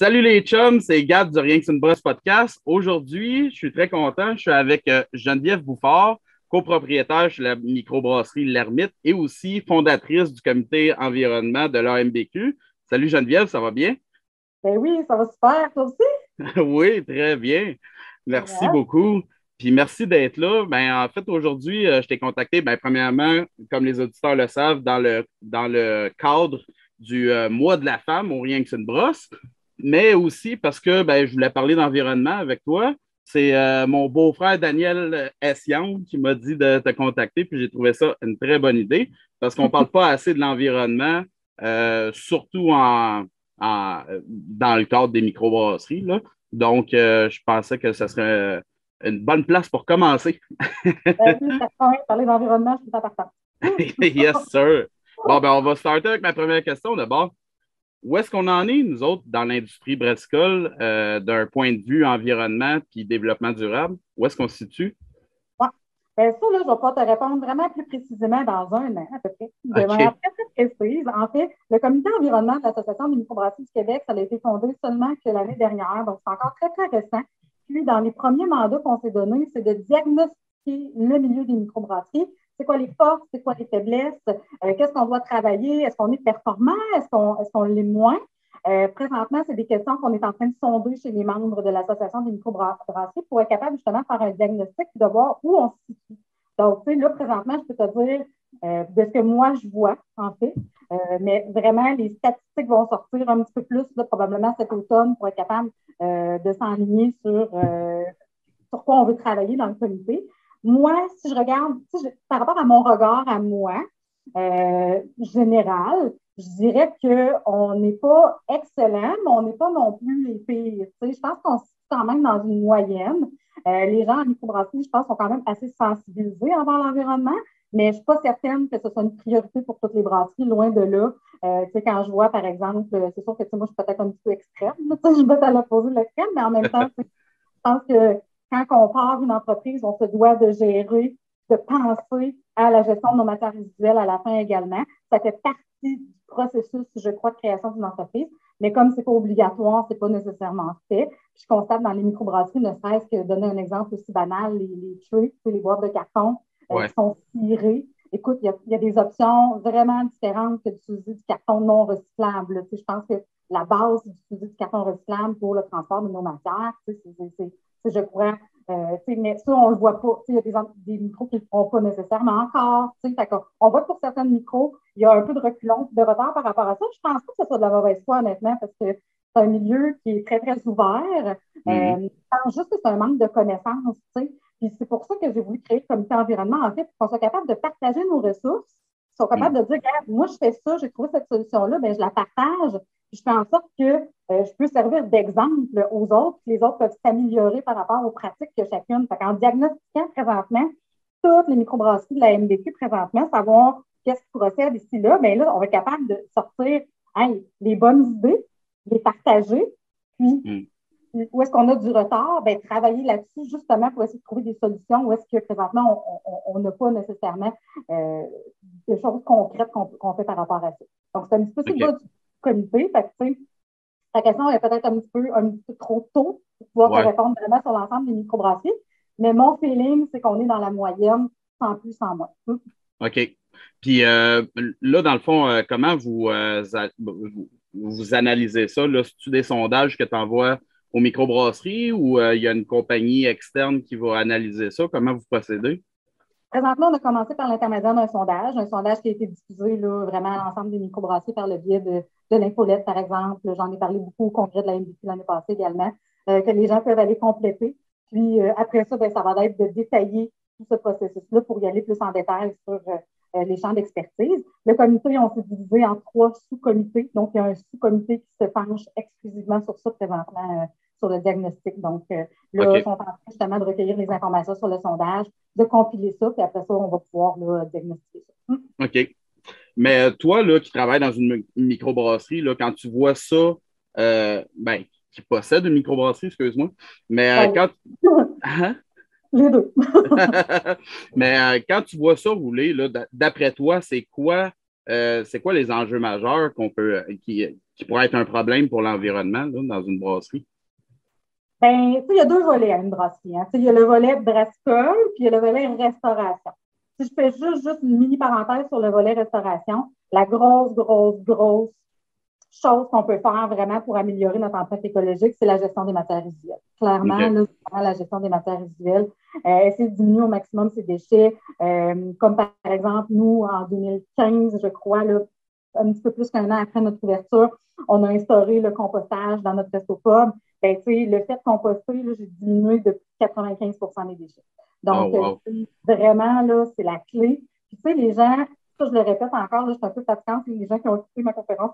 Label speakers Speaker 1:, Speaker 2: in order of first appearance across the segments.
Speaker 1: Salut les chums, c'est Gab du Rien que c'est une brosse podcast. Aujourd'hui, je suis très content. Je suis avec Geneviève Bouffard, copropriétaire chez la microbrasserie L'Ermite et aussi fondatrice du comité environnement de l'AMBQ. Salut Geneviève, ça va bien?
Speaker 2: Ben oui, ça va super, toi aussi?
Speaker 1: Oui, très bien. Merci
Speaker 2: Génial.
Speaker 1: beaucoup. Puis merci d'être là. En fait, aujourd'hui, je t'ai contacté, premièrement, comme les auditeurs le savent, dans le cadre du mois de la femme, au Rien que c'est une brosse, mais aussi parce que je voulais parler d'environnement avec toi. C'est mon beau-frère Daniel Essian qui m'a dit de te contacter, puis j'ai trouvé ça une très bonne idée parce qu'on ne parle pas assez de l'environnement, surtout dans le cadre des microbrasseries, là. Donc, je pensais que ce serait une bonne place pour commencer.
Speaker 2: Ben oui, certain, parler d'environnement, je suis pas partant.
Speaker 1: Yes, sir. Bon, on va starter avec ma première question d'abord. Où est-ce qu'on en est, nous autres, dans l'industrie brassicole, d'un point de vue environnement puis développement durable? Où est-ce qu'on se situe?
Speaker 2: Ouais. Ben ça, là, je vais pas te répondre vraiment plus précisément dans un an, à peu près, de manière
Speaker 1: OK.
Speaker 2: très, très précise. En fait, le comité environnement de l'Association des microbrasseries du Québec, ça a été fondé seulement que l'année dernière, donc c'est encore très, très récent. Puis, dans les premiers mandats qu'on s'est donnés, c'est de diagnostiquer le milieu des microbrasseries. C'est quoi les forces, c'est quoi les faiblesses, qu'est-ce qu'on doit travailler, est-ce qu'on est performant, est-ce qu'on l'est moins? Présentement, c'est des questions qu'on est en train de sonder chez les membres de l'Association des microbrasseries pour être capable justement de faire un diagnostic et de voir où on se situe. Donc, tu sais, là, présentement, je peux te dire de ce que moi, je vois, en fait. Mais vraiment, les statistiques vont sortir un petit peu plus, là, probablement cet automne, pour être capable de s'enligner sur quoi on veut travailler dans le comité. Moi, si je regarde, par rapport à mon regard à moi, général, je dirais qu'on n'est pas excellent, mais on n'est pas non plus les pires. Tu sais, je pense qu'on se situe quand même dans une moyenne. Les gens en microbrasserie, je pense, sont quand même assez sensibilisés envers l'environnement, mais je ne suis pas certaine que ce soit une priorité pour toutes les brasseries, loin de là. Tu sais, quand je vois, par exemple, c'est sûr que moi, je suis peut-être un petit peu extrême, tu sais, je vais à l'opposé de l'extrême, mais en même temps, je pense que quand on part d'une entreprise, on se doit de gérer, de penser à la gestion de nos matières résiduelles à la fin également. Ça fait partie du processus, je crois, de création d'une entreprise. Mais comme ce n'est pas obligatoire, ce n'est pas nécessairement fait. Puis je constate dans les microbrasseries, ne serait-ce que donner un exemple aussi banal, les trays, les boîtes de carton qui
Speaker 1: Ouais.
Speaker 2: sont cirées. Écoute, il y a des options vraiment différentes que d'utiliser du carton non recyclable. Tu sais, je pense que la base, c'est d'utiliser du carton recyclable pour le transport de nos matières. Tu sais, je crois. Mais ça, on ne le voit pas. Il y a des micros qui ne le feront pas nécessairement encore. On voit que pour certains micros, il y a un peu de retard par rapport à ça. Je ne pense pas que ce soit de la mauvaise foi, honnêtement, parce que c'est un milieu qui est très, très ouvert.
Speaker 1: Mhm.
Speaker 2: Je pense juste que c'est un manque de connaissances. Puis c'est pour ça que j'ai voulu créer le comité environnement, en fait, pour qu'on soit capable de partager nos ressources, qu'ils soient capables
Speaker 1: Mhm.
Speaker 2: de dire, regarde, moi, je fais ça, j'ai trouvé cette solution-là, ben, je la partage, puis je fais en sorte que je peux servir d'exemple aux autres, puis les autres peuvent s'améliorer par rapport aux pratiques que chacune. Fait en diagnostiquant présentement toutes les microbrasseries de la MBQ présentement, savoir qu'est-ce qui procède ici là, bien là, on va être capable de sortir hey, les bonnes idées, les partager, puis
Speaker 1: Mhm.
Speaker 2: où est-ce qu'on a du retard, bien, travailler là-dessus justement pour essayer de trouver des solutions où est-ce que présentement on n'a pas nécessairement euh, de choses concrètes qu'on fait par rapport à ça. Donc, c'est un petit peu sur le bas
Speaker 1: OK.
Speaker 2: du comité. Fait que, tu sais, ta question est peut-être un petit peu trop tôt pour pouvoir te
Speaker 1: Ouais.
Speaker 2: répondre vraiment sur l'ensemble des microbrasseries. Mais mon feeling, c'est qu'on est dans la moyenne, sans plus, sans moins.
Speaker 1: OK. Puis là, dans le fond, comment vous analysez ça? Là, c'est-tu des sondages que tu envoies aux microbrasseries ou il y a une compagnie externe qui va analyser ça? Comment vous procédez?
Speaker 2: Présentement, on a commencé par l'intermédiaire d'un sondage qui a été diffusé là, vraiment à l'ensemble des microbrasseries par le biais de l'infolette, par exemple. J'en ai parlé beaucoup au congrès de la MBQ l'année passée également, que les gens peuvent aller compléter. Puis après ça, ben, ça va être de détailler tout ce processus-là pour y aller plus en détail sur les champs d'expertise. Le comité, on s'est divisé en 3 sous-comités. Donc, il y a un sous-comité qui se penche exclusivement sur ça présentement, sur le diagnostic. Donc, là, ils
Speaker 1: OK.
Speaker 2: sont en train justement de recueillir les informations sur le sondage, de compiler ça, puis après ça, on va pouvoir là, diagnostiquer ça.
Speaker 1: OK. Mais toi, là, qui travailles dans une microbrasserie, là, quand tu vois ça, qui possède une microbrasserie, excuse-moi, mais
Speaker 2: Ben,
Speaker 1: quand, Hein?
Speaker 2: les deux.
Speaker 1: Mais quand tu vois ça rouler, là, d'après toi, c'est quoi c'est quoi les enjeux majeurs qui pourraient être un problème pour l'environnement là, dans une brasserie?
Speaker 2: Ben, il y a deux volets à une brasserie. Hein. Il y a le volet brassicole, puis il y a le volet restauration. Si je fais juste une mini parenthèse sur le volet restauration, la grosse chose qu'on peut faire vraiment pour améliorer notre empreinte écologique, c'est la gestion des matières résiduelles. Clairement,
Speaker 1: OK.
Speaker 2: là, c'est vraiment la gestion des matières résiduelles. Essayer de diminuer au maximum ces déchets. Comme par exemple, nous, en 2015, je crois, là, un petit peu plus qu'un an après notre ouverture, on a instauré le compostage dans notre resto-pub. Ben, le fait de composter, j'ai diminué de 95 des déchets.
Speaker 1: Oh,
Speaker 2: Donc,
Speaker 1: wow.
Speaker 2: vraiment, là, c'est la clé. Puis, les gens, ça, je le répète encore, là, je suis un peu fatigante. Les gens qui ont écouté ma conférence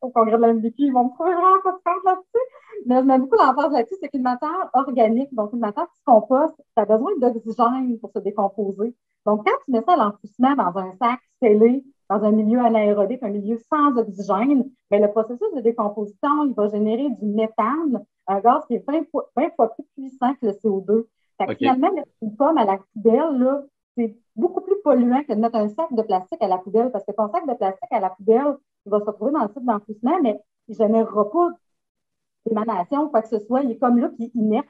Speaker 2: au congrès de la MDQ, ils vont me trouver vraiment fatigante là-dessus. Mais je mets beaucoup l'emphase là-dessus, c'est qu'une matière organique, donc une matière qui se composte, ça a besoin d'oxygène pour se décomposer. Donc, quand tu mets ça à l'enfouissement dans un sac scellé, dans un milieu anaérobique, un milieu sans oxygène, bien, le processus de décomposition, il va générer du méthane, un gaz qui est 20 fois plus puissant que le CO2. Fait que
Speaker 1: OK.
Speaker 2: finalement, mettre une pomme à la poubelle, là, c'est beaucoup plus polluant que de mettre un sac de plastique à la poubelle, parce que ton sac de plastique à la poubelle, il va se retrouver dans le site d'enfouissement, mais il ne générera pas d'émanation, quoi que ce soit. Il est comme là, puis inerte.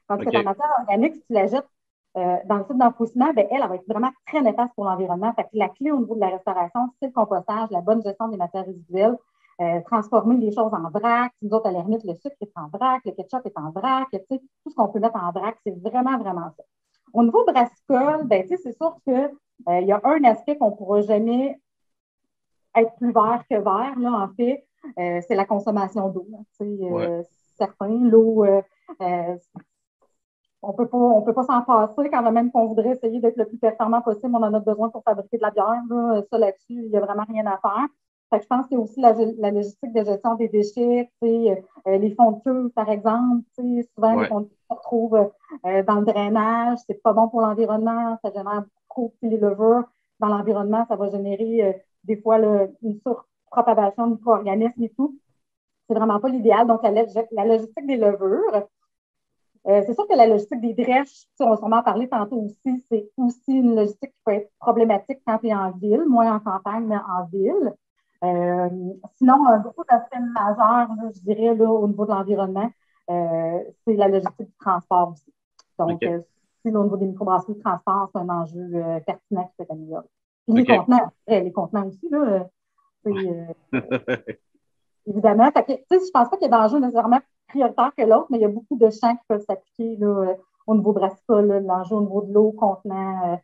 Speaker 2: Tandis que ta
Speaker 1: OK.
Speaker 2: matière organique, si tu la jettes dans le site d'enfouissement, ben, elle va être vraiment très néfaste pour l'environnement. Fait que la clé au niveau de la restauration, c'est le compostage, la bonne gestion des matières résiduelles, transformer les choses en vrac. Nous autres, à la limite, le sucre est en vrac, le ketchup est en vrac. Tout ce qu'on peut mettre en vrac, c'est vraiment, vraiment ça. Au niveau brassicole, ben, c'est sûr qu'il y a un aspect qu'on ne pourra jamais être plus vert que vert, là, en fait, c'est la consommation d'eau.
Speaker 1: Ouais.
Speaker 2: Certains, l'eau, on peut pas s'en passer quand même qu'on voudrait essayer d'être le plus performant possible. On en a besoin pour fabriquer de la bière. Là. Ça, là-dessus, il n'y a vraiment rien à faire. Fait que je pense qu'il y a aussi la logistique de gestion des déchets, les fonds de queue, par exemple. Souvent, les
Speaker 1: Ouais.
Speaker 2: fonds de queue se retrouvent dans le drainage. C'est pas bon pour l'environnement. Ça génère beaucoup les levures. Dans l'environnement, ça va générer des fois une surpropagation de micro-organismes et tout. C'est vraiment pas l'idéal. Donc, la logistique des levures, c'est sûr que la logistique des drèches, on va sûrement en parler tantôt aussi, c'est aussi une logistique qui peut être problématique quand tu es en ville, moins en campagne, mais en ville. Euh, Sinon, beaucoup d'aspects majeurs, là, je dirais, là, au niveau de l'environnement, c'est la logistique du transport aussi. Donc,
Speaker 1: OK.
Speaker 2: au niveau des microbrasseries de transport, c'est un enjeu pertinent qui peut être amélioré. Puis
Speaker 1: OK.
Speaker 2: les contenants aussi, là, évidemment. Fait que, je pense pas qu'il y ait d'enjeu nécessairement prioritaire que l'autre, mais il y a beaucoup de champs qui peuvent s'appliquer là, au niveau brassicole, l'enjeu au niveau de l'eau, contenant,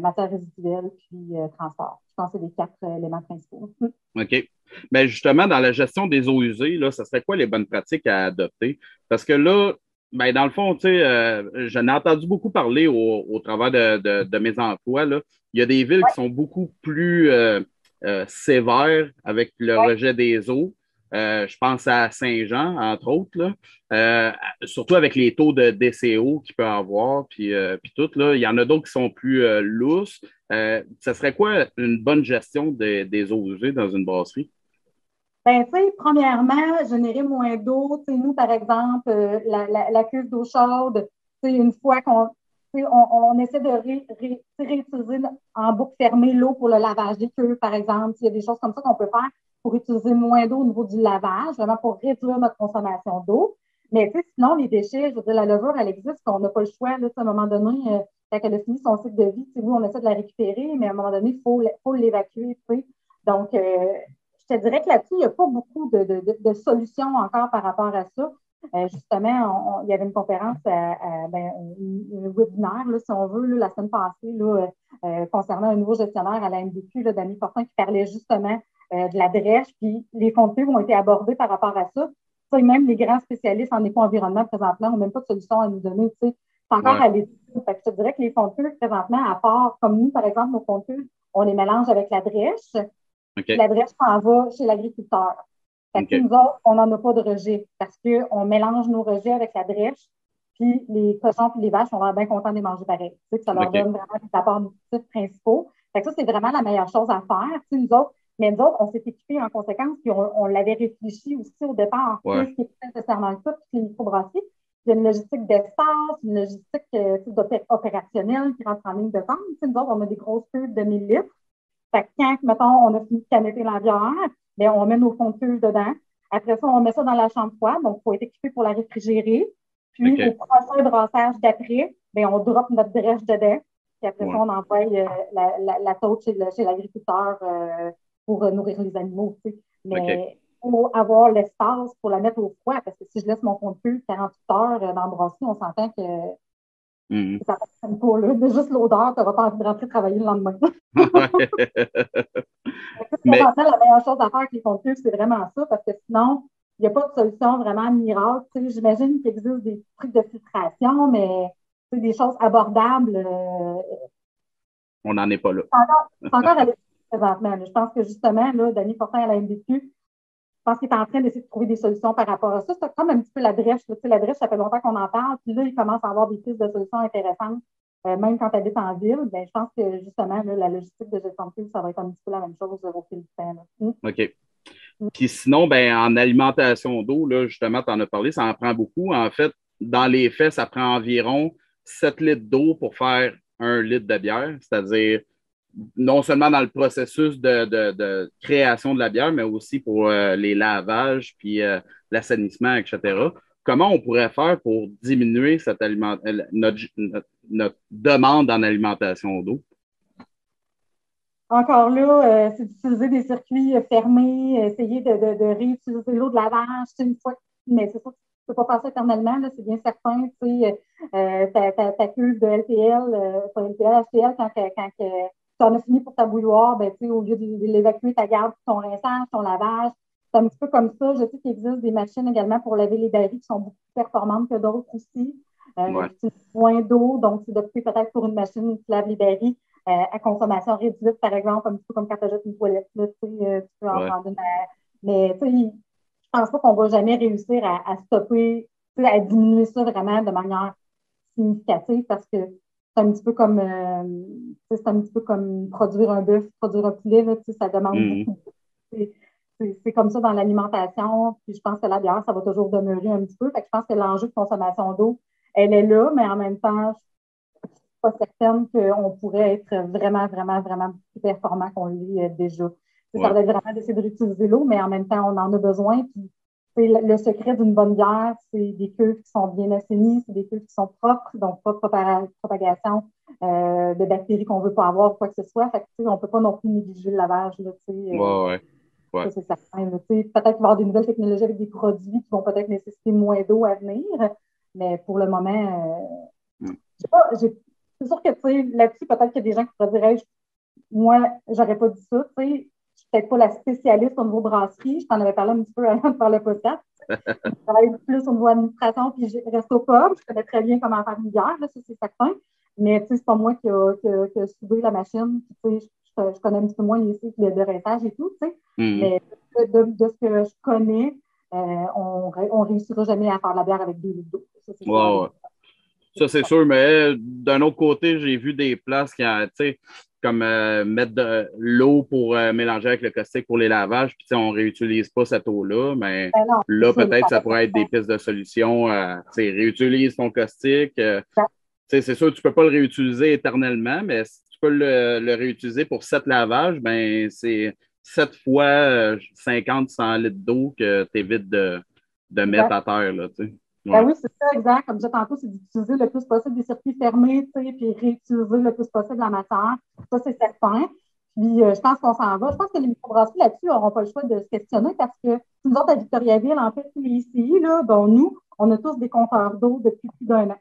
Speaker 2: matières résiduelles, puis transport. Je pense que c'est les quatre éléments principaux.
Speaker 1: OK. Mais justement, dans la gestion des eaux usées, là, ça serait quoi les bonnes pratiques à adopter? Parce que là, ben, dans le fond, tu sais, j'en ai entendu beaucoup parler au travers de mes emplois. Là. Il y a des villes qui sont beaucoup plus sévères avec le
Speaker 2: Ouais.
Speaker 1: rejet des eaux. Je pense à Saint-Jean, entre autres, là. Euh, Surtout avec les taux de DCO qu'il peut avoir, puis tout. Là. Il y en a d'autres qui sont plus lousses. Ça serait quoi une bonne gestion des eaux usées dans une brasserie?
Speaker 2: Ben, premièrement, générer moins d'eau. Nous, par exemple, la cuve d'eau chaude, une fois on essaie de réutiliser en boucle fermée l'eau pour le lavage des cuves, par exemple. Il y a des choses comme ça qu'on peut faire pour utiliser moins d'eau au niveau du lavage, vraiment pour réduire notre consommation d'eau. Mais sinon, les déchets, je veux dire, la levure, elle existe, on n'a pas le choix. Là, à un moment donné, quand elle a fini son cycle de vie, oui, on essaie de la récupérer, mais à un moment donné, il faut l'évacuer. Donc, je te dirais que là-dessus, il n'y a pas beaucoup de solutions encore par rapport à ça. Justement, il y avait une conférence, un webinaire, là, si on veut, là, la semaine passée, là, concernant un nouveau gestionnaire à la MDQ, là, Dany Fortin, qui parlait justement de la drèche, puis les fonds de cuve ont été abordés par rapport à ça. Ça, même les grands spécialistes en éco-environnement présentement n'ont même pas de solution à nous donner. C'est encore
Speaker 1: Ouais.
Speaker 2: à l'étude. Je te dirais que les fonds de cuve, présentement, à part, comme nous, par exemple, nos fonds de cuve, on les mélange avec la drèche.
Speaker 1: OK.
Speaker 2: La drèche s'en va chez l'agriculteur. Fait que,
Speaker 1: OK.
Speaker 2: nous autres, on n'en a pas de rejet parce qu'on mélange nos rejets avec la drèche, puis les cochons et les vaches, on va être bien contents de les manger pareil. Ça leur
Speaker 1: OK.
Speaker 2: donne vraiment des apports nutritifs principaux. Fait que ça, c'est vraiment la meilleure chose à faire. Mais nous autres, on s'est équipés en conséquence, puis on l'avait réfléchi aussi au départ,
Speaker 1: Ouais.
Speaker 2: ce qui est pas nécessairement le cas, toutes les microbrasseries. Il y a une logistique d'espace, une logistique opérationnelle qui rentre en ligne de compte. Nous autres, on a des grosses cuves de 1000 litres. Fait que quand, mettons, on a fini de canetter la bière, bien, on met nos fonds de cuve dedans. Après ça, on met ça dans la chambre froide, donc il faut être équipé pour la réfrigérer. Puis, au prochain brassage d'après, bien, on drop notre drèche dedans. Puis après ça, on envoie la tôte chez l'agriculteur pour nourrir les animaux. Tu sais. Mais il faut avoir l'espace pour la mettre au froid, parce que si je laisse mon fond de cuve 48 heures dans le brasserie, on s'entend que ça ne fonctionne pas. Là. De juste l'odeur, tu n'auras pas envie de rentrer travailler le lendemain. Mais la meilleure chose à faire avec les fonds de cuve, c'est vraiment ça, parce que sinon, il n'y a pas de solution vraiment miracle. Tu sais, j'imagine qu'il existe des trucs de filtration, mais c'est des choses abordables.
Speaker 1: On n'en est pas là.
Speaker 2: C'est encore à l'étude présentement. Je pense que justement, là, Danny Fortin à la MDQ, je pense qu'il est en train d'essayer de trouver des solutions par rapport à ça. C'est comme un petit peu la drèche. Tu sais, la drèche, ça fait longtemps qu'on en parle. Puis là, il commence à avoir des pistes de solutions intéressantes, même quand tu habites en ville. Ben, je pense que justement, là, la logistique de gestion de cuve, ça va être un petit peu la même chose au fil du temps.
Speaker 1: OK. Puis sinon, ben, en alimentation d'eau, là, justement, tu en as parlé, ça en prend beaucoup. En fait, dans les faits, ça prend environ 7 litres d'eau pour faire 1 litre de bière, c'est-à-dire non seulement dans le processus de création de la bière, mais aussi pour les lavages, puis l'assainissement, etc. Comment on pourrait faire pour diminuer notre demande en alimentation d'eau?
Speaker 2: Encore là, c'est d'utiliser des circuits fermés, essayer de réutiliser l'eau de lavage une fois, mais c'est ça, tu ne peux pas passer éternellement, là, c'est bien certain. Tu sais, ta cuve de LPL, pas LPL, HPL, quand tu en as fini pour ta bouilloire, ben, tu sais, au lieu de l'évacuer, tu gardes ton rinçage, ton lavage. C'est un petit peu comme ça. Je sais qu'il existe des machines également pour laver les barils qui sont beaucoup plus performantes que d'autres aussi. Qui utilisent moins d'eau, donc c'est d'opter peut-être pour une machine qui lave les barils. À consommation réduite, par exemple, un petit peu comme quand tu achètes une toilette, là, tu peux en prendre une. Mais je ne pense pas qu'on va jamais réussir à stopper, à diminuer ça vraiment de manière significative parce que c'est un petit peu comme produire un bœuf, produire un poulet, là, ça demande beaucoup. C'est comme ça dans l'alimentation, puis je pense que la bière, ça va toujours demeurer un petit peu. Fait que je pense que l'enjeu de consommation d'eau, elle est là, mais en même temps, pas certaine qu'on pourrait être vraiment, vraiment, vraiment plus performant qu'on l'est déjà. Ça va être vraiment d'essayer de réutiliser l'eau, mais en même temps, on en a besoin. Puis, le secret d'une bonne bière, c'est des cuves qui sont bien assainies, c'est des cuves qui sont propres, donc pas de propagation de bactéries qu'on ne veut pas avoir ou quoi que ce soit. Fait que, on ne peut pas non plus négliger le lavage. Là, ça, c'est certain. Peut-être qu'il va y avoir des nouvelles technologies avec des produits qui vont peut-être nécessiter moins d'eau à venir, mais pour le moment, c'est sûr que là-dessus, peut-être qu'il y a des gens qui pourraient dire hey, moi, j'aurais pas dit ça. Je suis peut-être pas la spécialiste au niveau brasserie. Je t'en avais parlé un petit peu avant de faire le podcast. Je travaille plus au niveau administration puis je reste au pub. Je connais très bien comment faire une bière, là, ça c'est certain. Mais c'est pas moi qui a soudé la machine. Puis, je connais un petit peu moins les cycles de rinçage et tout. Mais de ce que je connais, on ne réussira jamais à faire de la bière avec 2 litres d'eau.
Speaker 1: Ça, c'est sûr, mais d'un autre côté, j'ai vu des places qui, tu sais, comme mettre de l'eau pour mélanger avec le caustique pour les lavages, puis on ne réutilise pas cette eau-là, mais là, peut-être ça pourrait être des pistes de solutions. Tu sais, réutilise ton caustique. C'est sûr que tu ne peux pas le réutiliser éternellement, mais si tu peux le réutiliser pour 7 lavages, ben c'est 7 fois 50-100 litres d'eau que tu évites de mettre à terre, là, tu sais.
Speaker 2: Ben oui, c'est ça, exact. Comme je disais tantôt, c'est d'utiliser le plus possible des circuits fermés, puis réutiliser le plus possible la matière. Ça, c'est certain. Puis, je pense qu'on s'en va. Je pense que les microbrasseries là-dessus n'auront pas le choix de se questionner parce que nous autres, à Victoriaville, en fait, tous les ICI, là, dont nous, on a tous des compteurs d'eau depuis plus d'1 an.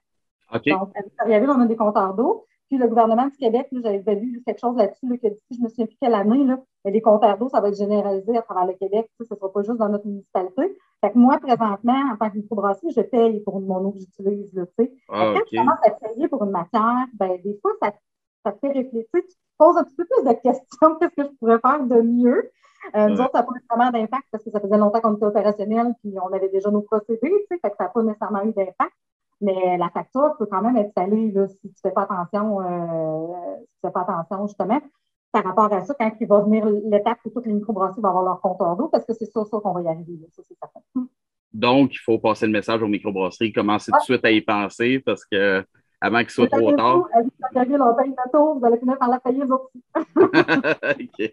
Speaker 1: Okay.
Speaker 2: Donc, à Victoriaville, on a des compteurs d'eau. Puis, le gouvernement du Québec, j'avais vu quelque chose là-dessus, là, que d'ici, je me souviens plus quelle année, là, mais les compteurs d'eau, ça va être généralisé à travers le Québec. Ça ne sera pas juste dans notre municipalité. Fait que moi, présentement, en tant que microbrasserie, je paye pour mon eau que j'utilise. Quand tu commences à payer pour une matière, ben, des fois, ça te fait réfléchir. Tu te poses un petit peu plus de questions. Qu'est-ce que je pourrais faire de mieux? Nous autres, ça n'a pas nécessairement d'impact parce que ça faisait longtemps qu'on était opérationnel puis on avait déjà nos procédés. Fait que ça n'a pas nécessairement eu d'impact. Mais la facture peut quand même être salée là, si tu ne fais pas attention, justement, par rapport à ça, quand il va venir l'étape où toutes les microbrasseries vont avoir leur compteur d'eau, parce que c'est ça qu'on va y arriver. Là, ça, c'est certain.
Speaker 1: Donc, il faut passer le message aux microbrasseries, commencer tout de suite à y penser parce que avant qu'il soit trop tard.
Speaker 2: On paye le tour, vous allez finir par la payer aussi.
Speaker 1: OK.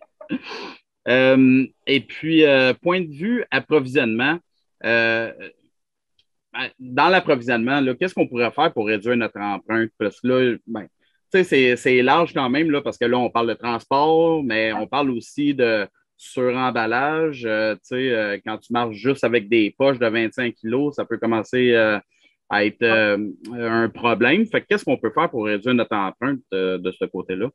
Speaker 1: Et puis, point de vue approvisionnement, dans l'approvisionnement, qu'est-ce qu'on pourrait faire pour réduire notre empreinte? Parce que là, c'est large quand même, là, parce que là, on parle de transport, mais on parle aussi de suremballage. Quand tu marches juste avec des poches de 25 kilos, ça peut commencer à être un problème. Fait que qu'est-ce qu'on peut faire pour réduire notre empreinte de ce côté-là?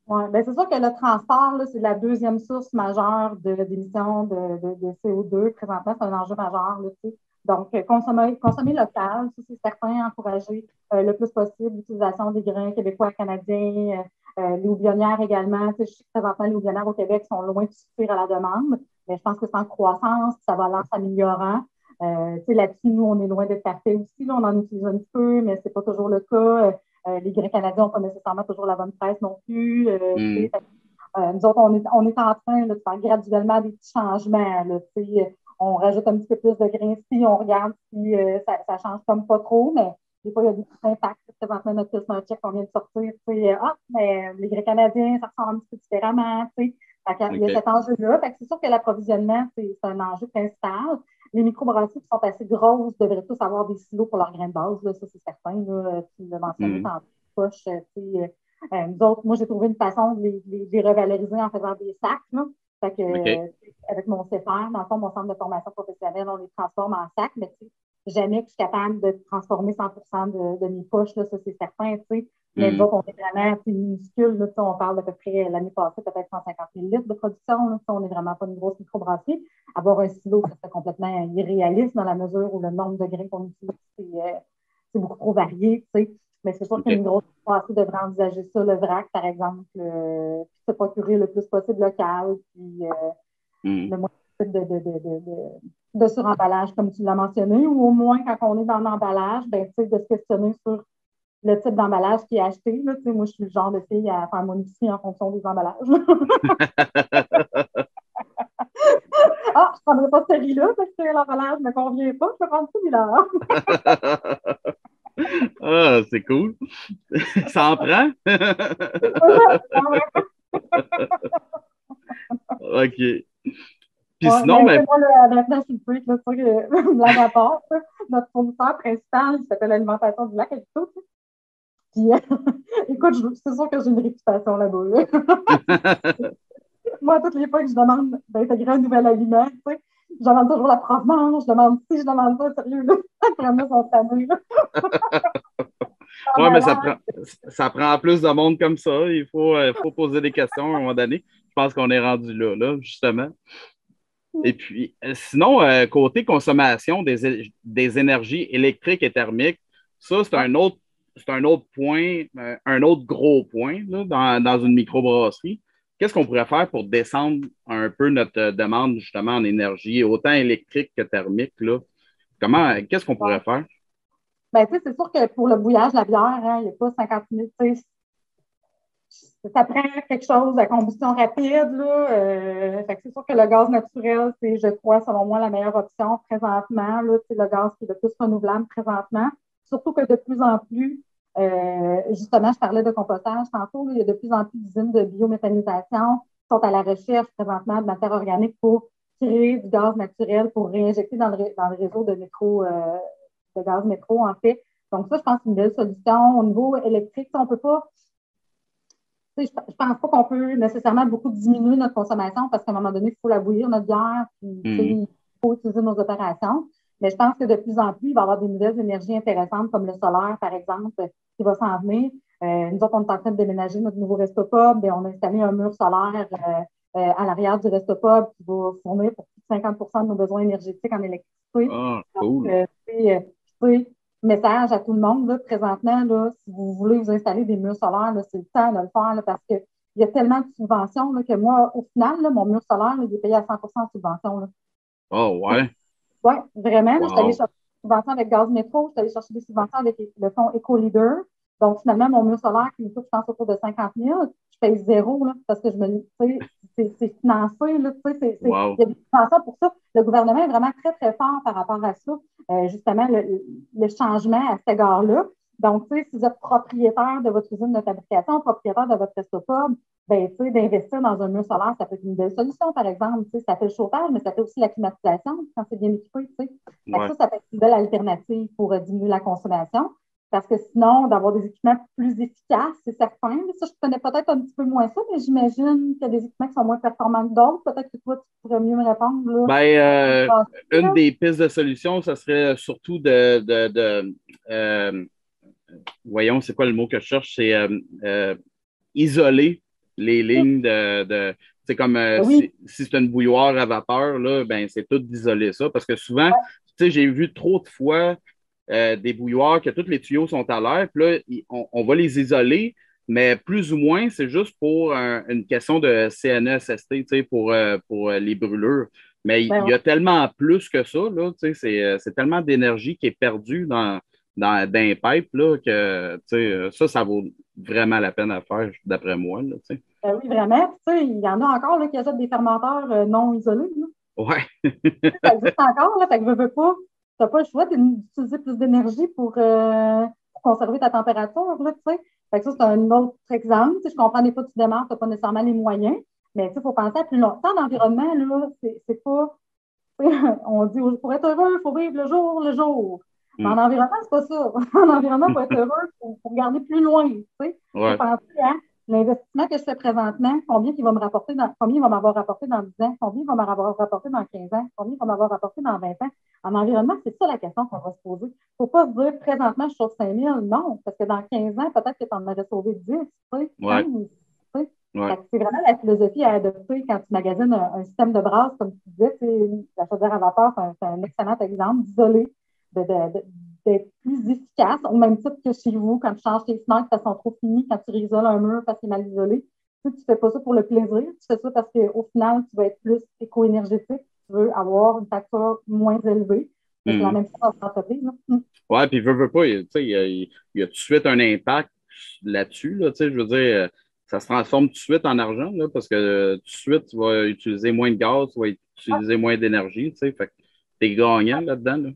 Speaker 2: Oui, bien, c'est sûr que le transport, là, c'est la deuxième source majeure d'émissions de CO2. Présentement, c'est un enjeu majeur. Là, tu sais. Donc, consommer local, ça, c'est certain, encourager le plus possible l'utilisation des grains québécois, canadiens, les houblonnières également. Tu sais, je sais que présentement, les houblonnières au Québec sont loin de suffire à la demande, mais je pense que c'est en croissance, ça va l'air s'améliorant. Tu sais, là-dessus, nous, on est loin d'être parfait aussi. Là, on en utilise un petit peu, mais ce n'est pas toujours le cas. Les grains canadiens n'ont pas nécessairement toujours la bonne presse non plus. Nous autres, on est en train là, de faire graduellement des petits changements. Là, on rajoute un petit peu plus de grains ici, on regarde si ça change comme pas trop, mais des fois, il y a des petits impacts. Présentement, notre Customer Check qu'on vient de sortir, mais les grains canadiens, ça ressemble un petit peu différemment. Il y a cet enjeu-là. C'est sûr que l'approvisionnement, c'est un enjeu principal. Les microbrasseries qui sont assez grosses devraient tous avoir des silos pour leurs grains de base. Là, ça, c'est certain. Là, tu l'as mentionné dans poche. Nous autres, moi, j'ai trouvé une façon de les revaloriser en faisant des sacs. Là. Avec mon CFR, dans le fond, mon centre de formation professionnelle, on les transforme en sacs, mais jamais que je suis capable de transformer 100% de mes poches, là, ça, c'est certain. Mais nous autres, on est vraiment minuscule. Là, on parle d'à peu près l'année passée, peut-être 150 000 litres de production. Là, on n'est vraiment pas une grosse microbrasserie. Avoir un silo, ça serait complètement irréaliste dans la mesure où le nombre de grains qu'on utilise, c'est beaucoup trop varié. Mais c'est sûr qu'une grosse microbrasserie devrait envisager ça, le vrac, par exemple, se procurer le plus possible local, puis le moins possible de suremballage, comme tu l'as mentionné, ou au moins, quand on est dans l'emballage, de se questionner sur le type d'emballage qui est acheté. Là, moi, je suis le genre de fille à faire mon épicerie en fonction des emballages. Ah, je ne prendrai pas celui-là parce que l'emballage ne me convient pas. Je vais prendre celui-là.
Speaker 1: Ah, c'est cool. Ça en prend? OK. Puis sinon,
Speaker 2: moi, maintenant, je suis le freak, là, blague à part. Notre fournisseur principal, il s'appelle l'Alimentation du Lac et tout. Puis, écoute, c'est sûr que j'ai une réputation là-bas. Là. Moi, toutes les fois que je demande d'intégrer un nouvel aliment, je demande toujours la provenance, je demande si, je demande pas, sérieux, là. Vraiment, son fameux, là.
Speaker 1: Oui, mais ça prend plus de monde comme ça. Il faut poser des questions à un moment donné. Je pense qu'on est rendu là, justement. Et puis, sinon, côté consommation des énergies électriques et thermiques, ça, c'est un autre point, un autre gros point là, dans une microbrasserie. Qu'est-ce qu'on pourrait faire pour descendre un peu notre demande, justement, en énergie, autant électrique que thermique, là? Qu'est-ce qu'on pourrait faire?
Speaker 2: Ben, c'est sûr que pour le bouillage de la bière, hein, il n'y a pas 50 minutes, ça prend quelque chose à combustion rapide. Là, c'est sûr que le gaz naturel, c'est, je crois, selon moi, la meilleure option présentement. Là, c'est le gaz qui est le plus renouvelable présentement. Surtout que de plus en plus, justement, je parlais de compostage tantôt, là, il y a de plus en plus d'usines de biométhanisation qui sont à la recherche présentement de matières organiques pour créer du gaz naturel pour réinjecter dans le réseau de de gaz métro, en fait. Donc, ça, je pense que c'est une belle solution. Au niveau électrique, on ne peut pas. Je ne pense pas qu'on peut nécessairement beaucoup diminuer notre consommation parce qu'à un moment donné, il faut la bouillir, notre bière, puis il faut utiliser nos opérations. Mais je pense que de plus en plus, il va y avoir des nouvelles énergies intéressantes comme le solaire, par exemple, qui va s'en venir. Nous autres, on est en train de déménager notre nouveau Restopub et on a installé un mur solaire à l'arrière du Restopub qui va fournir pour plus de 50 de nos besoins énergétiques en électricité.
Speaker 1: Ah, cool.
Speaker 2: Donc, message à tout le monde, là, présentement, là, si vous voulez vous installer des murs solaires, là, c'est le temps de le faire là, parce qu'il y a tellement de subventions là, que moi, au final, là, mon mur solaire, là, il est payé à 100 de subvention. Là.
Speaker 1: Oh, ouais.
Speaker 2: Oui, vraiment.
Speaker 1: Wow.
Speaker 2: Là, je suis allée chercher des subventions avec Gaz Métro, je suis allée chercher des subventions avec le fonds Eco-Leader. Donc, finalement, mon mur solaire qui me coûte, je pense, autour de 50 000, je paye zéro là, parce que je me dis, c'est financé. Là,
Speaker 1: wow.
Speaker 2: Il y a des subventions pour ça. Le gouvernement est vraiment très, très fort par rapport à ça. Justement, le changement à cet égard-là. Donc, tu sais, si vous êtes propriétaire de votre usine de fabrication, propriétaire de votre restopub, ben, tu sais, d'investir dans un mur solaire, ça peut être une belle solution, par exemple. Tu sais, ça fait le chauffage, mais ça fait aussi la climatisation quand c'est bien équipé, tu sais.
Speaker 1: Ouais.
Speaker 2: Ça peut être une belle alternative pour diminuer la consommation. Parce que sinon, d'avoir des équipements plus efficaces, c'est certain. Ça, je connais peut-être un petit peu moins ça, mais j'imagine qu'il y a des équipements qui sont moins performants que d'autres. Peut-être que toi, tu pourrais mieux me répondre, là.
Speaker 1: Ben, une
Speaker 2: Là.
Speaker 1: des pistes de solution, ça serait surtout voyons, c'est quoi le mot que je cherche? C'est isoler les lignes c'est comme
Speaker 2: Oui,
Speaker 1: si c'est une bouilloire à vapeur, là, ben, c'est tout d'isoler ça. Parce que souvent, tu sais, j'ai vu trop de fois des bouilloires que tous les tuyaux sont à l'air, puis là, on va les isoler, mais plus ou moins, c'est juste pour une question de CNESST, tu sais, pour les brûlures. Mais il
Speaker 2: ben
Speaker 1: y a tellement plus que ça, là, tu sais, c'est tellement d'énergie qui est perdue dans les pipes, là, que, tu sais, ça vaut vraiment la peine à faire, d'après moi, là, tu sais.
Speaker 2: oui, vraiment. Tu sais, il y en a encore là, qui achètent des fermenteurs non isolés. Là.
Speaker 1: Ouais.
Speaker 2: Ça existe encore, là, fait que veux pas. Tu n'as pas le choix d'utiliser plus d'énergie pour conserver ta température, là, tu sais. Fait que ça, c'est un autre exemple. Tu sais, je comprends des fois, tu démarres, tu n'as pas nécessairement les moyens, mais il faut penser à plus longtemps. L'environnement, là, c'est pas. On dit pour être heureux, il faut vivre le jour le jour. Mais en
Speaker 1: Mm.
Speaker 2: environnement, c'est pas ça. En environnement, pour être heureux, il faut regarder plus loin. Tu sais. Faut
Speaker 1: Ouais.
Speaker 2: penser à l'investissement que je fais présentement, combien il va m'avoir rapporté dans 10 ans, combien il va m'avoir rapporté dans 15 ans, combien il va m'avoir rapporté dans 20 ans. En environnement, c'est ça la question qu'on va se poser. Il ne faut pas se dire présentement, je sauve 5 000. Non, parce que dans 15 ans, peut-être que tu en aurais sauvé 10, tu sais,
Speaker 1: Ouais.
Speaker 2: 15. Tu sais.
Speaker 1: Ouais.
Speaker 2: C'est vraiment la philosophie à adopter quand tu magasines un système de brasse, comme tu disais, la chaudière à vapeur, c'est un excellent exemple d'isoler, d'être plus efficace, au même titre que chez vous, quand tu changes tes fenêtres parce qu'elles sont trop finies, quand tu réisoles un mur parce qu'il est mal isolé. Tu ne fais pas ça pour le plaisir, tu fais ça parce qu'au final, tu vas être plus éco-énergétique, tu veux avoir une facture moins élevée. Mais c'est la
Speaker 1: Mhm.
Speaker 2: même chose dans cette entreprise.
Speaker 1: Ouais, puis veut pas, tu sais, il y a tout de suite un impact là-dessus, là, tu sais, je veux dire, ça se transforme tout de suite en argent, là, parce que tout de suite, tu vas utiliser moins de gaz, tu vas utiliser moins d'énergie, tu sais, fait que t'es gagnant là-dedans, là.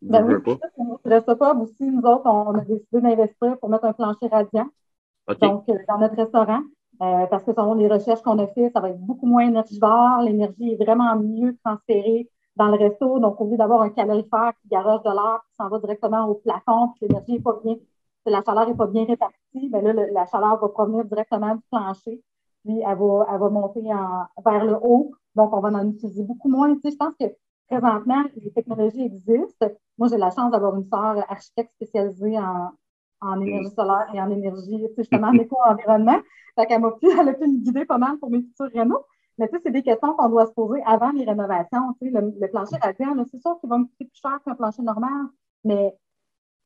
Speaker 2: Ben oui,
Speaker 1: Veux pas.
Speaker 2: reste pas aussi, nous autres, on a décidé d'investir pour mettre un plancher radiant.
Speaker 1: OK.
Speaker 2: Donc, dans notre restaurant, parce que selon les recherches qu'on a faites, ça va être beaucoup moins énergivore. L'énergie est vraiment mieux transférée dans le resto. Donc, au lieu d'avoir un calorifère qui garoche de l'air, qui s'en va directement au plafond, puis l'énergie n'est pas bien, la chaleur n'est pas bien répartie, bien là, la chaleur va provenir directement du plancher, puis elle va monter vers le haut. Donc, on va en utiliser beaucoup moins. Tu sais, je pense que présentement, les technologies existent. Moi, j'ai la chance d'avoir une sœur architecte spécialisée en
Speaker 1: Mm.
Speaker 2: énergie solaire et en énergie, tu sais, justement, en éco-environnement. Fait qu'elle elle a pu me guider pas mal pour mes futurs rénaux. Mais tu sais, c'est des questions qu'on doit se poser avant les rénovations. Tu sais, le plancher radiant, c'est sûr qu'il va me coûter plus cher qu'un plancher normal, mais